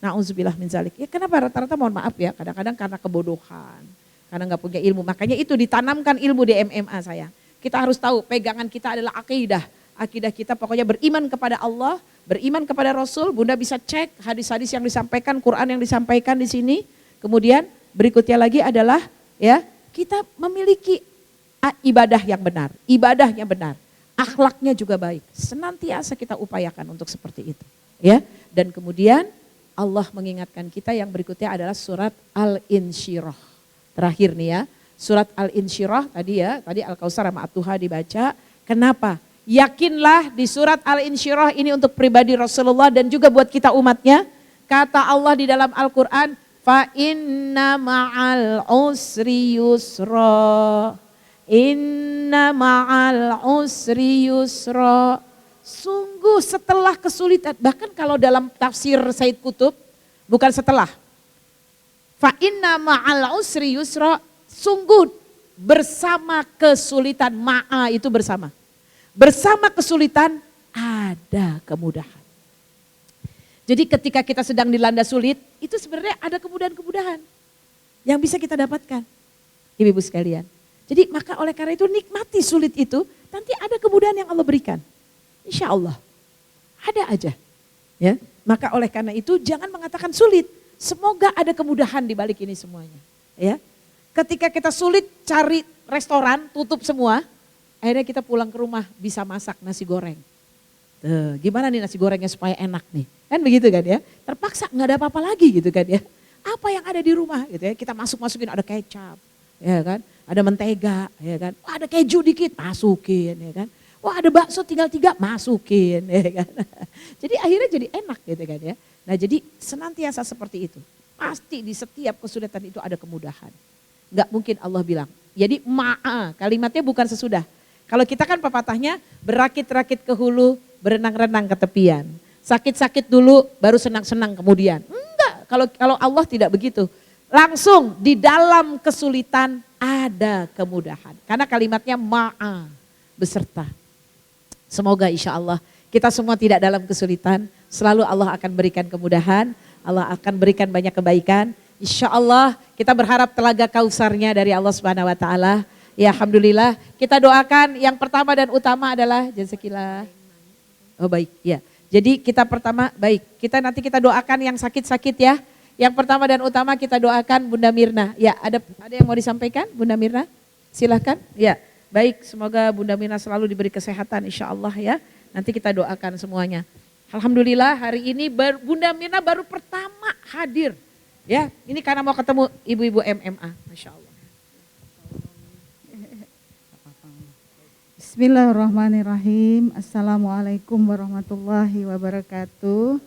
Na'udzubillah min zalik. Ya kenapa rata-rata mohon maaf ya, kadang-kadang karena kebodohan. Karena nggak punya ilmu, makanya itu ditanamkan ilmu di MMA saya. Kita harus tahu pegangan kita adalah akidah. Akidah kita pokoknya beriman kepada Allah, beriman kepada Rasul. Bunda bisa cek hadis-hadis yang disampaikan, Quran yang disampaikan di sini. Kemudian berikutnya lagi adalah ya kita memiliki ibadah yang benar, ibadahnya benar, akhlaknya juga baik. Senantiasa kita upayakan untuk seperti itu. Ya, dan kemudian Allah mengingatkan kita yang berikutnya adalah surat Al-Insyirah. Terakhir nih ya, surat Al-Insyirah tadi ya, tadi Al-Kautsar sama At-Tuha dibaca. Kenapa? Yakinlah di surat Al-Insyirah ini untuk pribadi Rasulullah dan juga buat kita umatnya. Kata Allah di dalam Al-Quran, fa inna ma'al usri yusra. Inna ma'al usri yusra. Sungguh setelah kesulitan, bahkan kalau dalam tafsir Said Qutb, bukan setelah. Fa inna ma'al usri yusra, sungguh bersama kesulitan, ma'a itu bersama. Bersama kesulitan ada kemudahan. Jadi ketika kita sedang dilanda sulit, itu sebenarnya ada kemudahan-kemudahan yang bisa kita dapatkan. Ibu-ibu sekalian. Jadi maka oleh karena itu nikmati sulit itu, nanti ada kemudahan yang Allah berikan. Insya Allah. Ada aja. Ya. Maka oleh karena itu jangan mengatakan sulit. Semoga ada kemudahan di balik ini semuanya. Ya. Ketika kita sulit cari restoran, tutup semua, akhirnya kita pulang ke rumah bisa masak nasi goreng. Tuh, gimana nih nasi gorengnya supaya enak nih? Kan begitu kan ya? Terpaksa nggak ada apa-apa lagi gitu kan ya. Apa yang ada di rumah gitu ya, kita masukin ada kecap, ya kan? Ada mentega, ya kan? Oh, ada keju dikit, masukin ya kan? Wah ada bakso tinggal 3, masukin ya kan. Jadi akhirnya jadi enak gitu kan ya. Nah jadi senantiasa seperti itu. Pasti di setiap kesulitan itu ada kemudahan. Enggak mungkin Allah bilang. Jadi ma'a, kalimatnya bukan sesudah. Kalau kita kan pepatahnya berakit-rakit ke hulu, berenang-renang ke tepian. Sakit-sakit dulu baru senang-senang kemudian. Enggak, kalau Allah tidak begitu. Langsung di dalam kesulitan ada kemudahan. Karena kalimatnya ma'a, beserta. Semoga insya Allah kita semua tidak dalam kesulitan, selalu Allah akan berikan kemudahan, Allah akan berikan banyak kebaikan. Insya Allah kita berharap telaga kausarnya dari Allah Subhanahu Wa Taala Ya, alhamdulillah. Kita doakan yang pertama dan utama adalah jazakillah. Oh baik, ya. Jadi kita pertama, baik. Nanti kita doakan yang sakit-sakit ya. Yang pertama dan utama kita doakan Bunda Mirna. Ya, ada yang mau disampaikan Bunda Mirna? Silahkan. Ya, baik. Semoga Bunda Mirna selalu diberi kesehatan insya Allah ya. Nanti kita doakan semuanya. Alhamdulillah hari ini Bunda Mirna baru pertama hadir. Ya, ini karena mau ketemu ibu-ibu MMA. Masya Allah. Bismillahirrahmanirrahim. Assalamualaikum warahmatullahi wabarakatuh.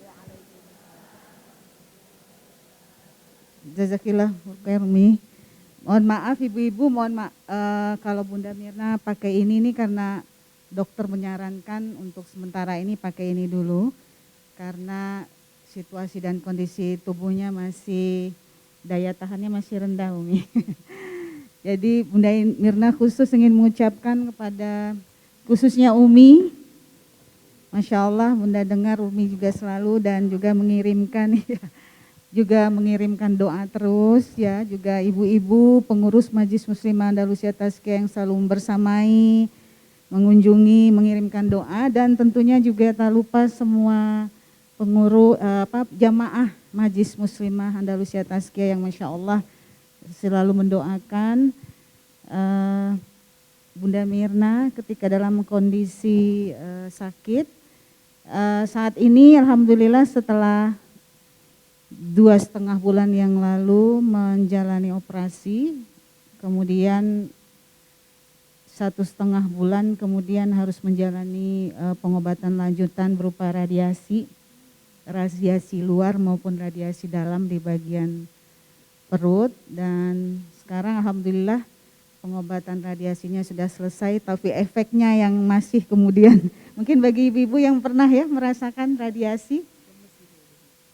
Jazakillah khairmi. Mohon maaf ibu-ibu, kalau Bunda Mirna pakai ini karena dokter menyarankan untuk sementara ini pakai ini dulu. Karena situasi dan kondisi tubuhnya masih, daya tahannya masih rendah Umi. Jadi Bunda Mirna khusus ingin mengucapkan kepada khususnya Umi, Masya Allah Bunda dengar Umi juga selalu dan juga mengirimkan doa terus ya, juga ibu-ibu pengurus Majelis Muslimah Andalusia Tazkiyah yang selalu bersamai, mengunjungi, mengirimkan doa dan tentunya juga tak lupa semua pengurus jamaah Majelis Muslimah Andalusia Tazkiyah yang Masya Allah selalu mendoakan Bunda Mirna ketika dalam kondisi sakit. Saat ini alhamdulillah setelah 2,5 bulan yang lalu menjalani operasi, kemudian 1,5 bulan kemudian harus menjalani pengobatan lanjutan berupa radiasi luar maupun radiasi dalam di bagian perut, dan sekarang alhamdulillah pengobatan radiasinya sudah selesai, tapi efeknya yang masih kemudian mungkin bagi ibu-ibu yang pernah ya merasakan radiasi,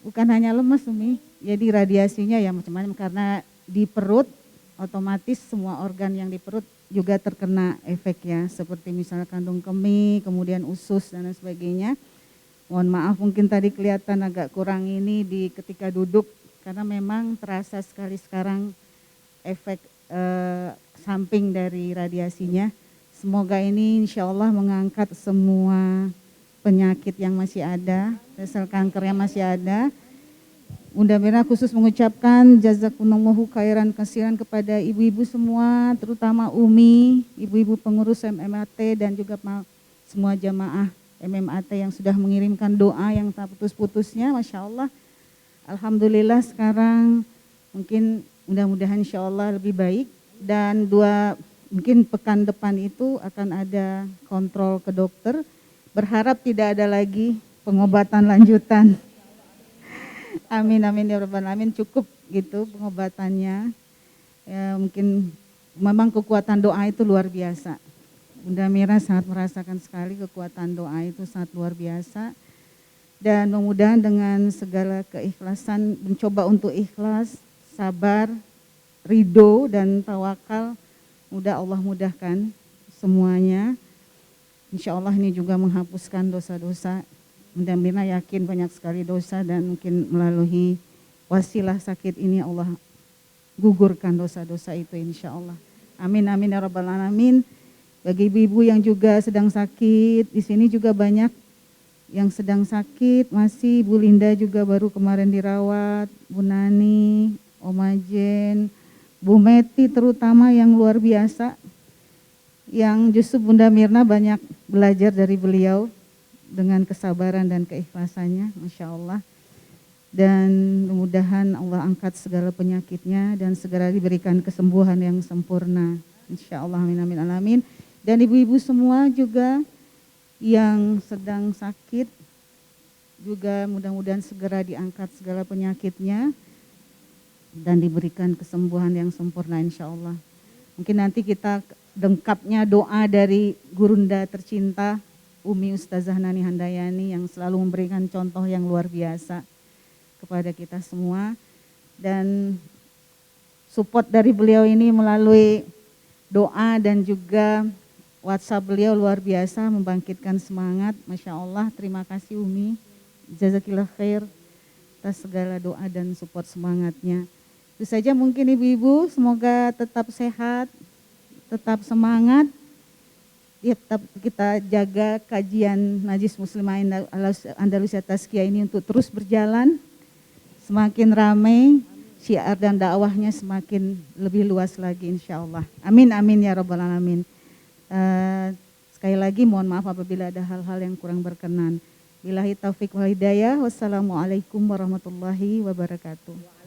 bukan hanya lemas Umi, jadi radiasinya ya macam-macam karena di perut otomatis semua organ yang di perut juga terkena efeknya, seperti misalnya kandung kemih, kemudian usus dan lain sebagainya. Mohon maaf mungkin tadi kelihatan agak kurang ini di ketika duduk, karena memang terasa sekali sekarang efek samping dari radiasinya. Semoga ini insya Allah mengangkat semua penyakit yang masih ada, sel kanker yang masih ada. Bunda Mirna khusus mengucapkan jazakumullahu khairan kasiran kepada ibu-ibu semua, terutama Umi, ibu-ibu pengurus MMAT dan juga semua jamaah MMAT yang sudah mengirimkan doa yang tak putus-putusnya, Masya Allah. Alhamdulillah sekarang mungkin mudah-mudahan insya Allah lebih baik, dan mungkin pekan depan itu akan ada kontrol ke dokter, berharap tidak ada lagi pengobatan lanjutan. Amin amin ya rabbal alamin, cukup gitu pengobatannya. Ya, mungkin memang kekuatan doa itu luar biasa. Bunda Mirna sangat merasakan sekali kekuatan doa itu sangat luar biasa. Dan mudah-mudahan dengan segala keikhlasan, mencoba untuk ikhlas, sabar, ridho dan tawakal, Allah mudahkan semuanya. Insya Allah ini juga menghapuskan dosa-dosa. Bunda Mirna yakin banyak sekali dosa dan mungkin melalui wasilah sakit ini Allah gugurkan dosa-dosa itu insya Allah. Amin amin ya rabbal alamin. Bagi ibu-ibu yang juga sedang sakit, di sini juga banyak yang sedang sakit, masih Bu Linda juga baru kemarin dirawat, Bu Nani, Oma Jen, Bu Meti terutama yang luar biasa, yang justru Bunda Mirna banyak belajar dari beliau dengan kesabaran dan keikhlasannya, Masya Allah. Dan mudah-mudahan Allah angkat segala penyakitnya dan segera diberikan kesembuhan yang sempurna, Insya Allah, amin amin alamin. Dan ibu-ibu semua juga yang sedang sakit juga mudah-mudahan segera diangkat segala penyakitnya dan diberikan kesembuhan yang sempurna insya Allah. Mungkin nanti kita lengkapnya doa dari gurunda tercinta Umi Ustazah Nani Handayani yang selalu memberikan contoh yang luar biasa kepada kita semua, dan support dari beliau ini melalui doa dan juga WhatsApp beliau luar biasa membangkitkan semangat, Masya Allah. Terima kasih Umi, jazakillah khair atas segala doa dan support semangatnya. Itu saja mungkin ibu-ibu, semoga tetap sehat, tetap semangat, ya, tetap kita jaga kajian Majlis Muslimah Andalusia Tazkiyah ini untuk terus berjalan, semakin ramai, syiar dan dakwahnya semakin lebih luas lagi insya Allah. Amin amin ya rabbal alamin. Sekali lagi mohon maaf apabila ada hal-hal yang kurang berkenan. Billahi taufik wal hidayah. Wassalamualaikum warahmatullahi wabarakatuh.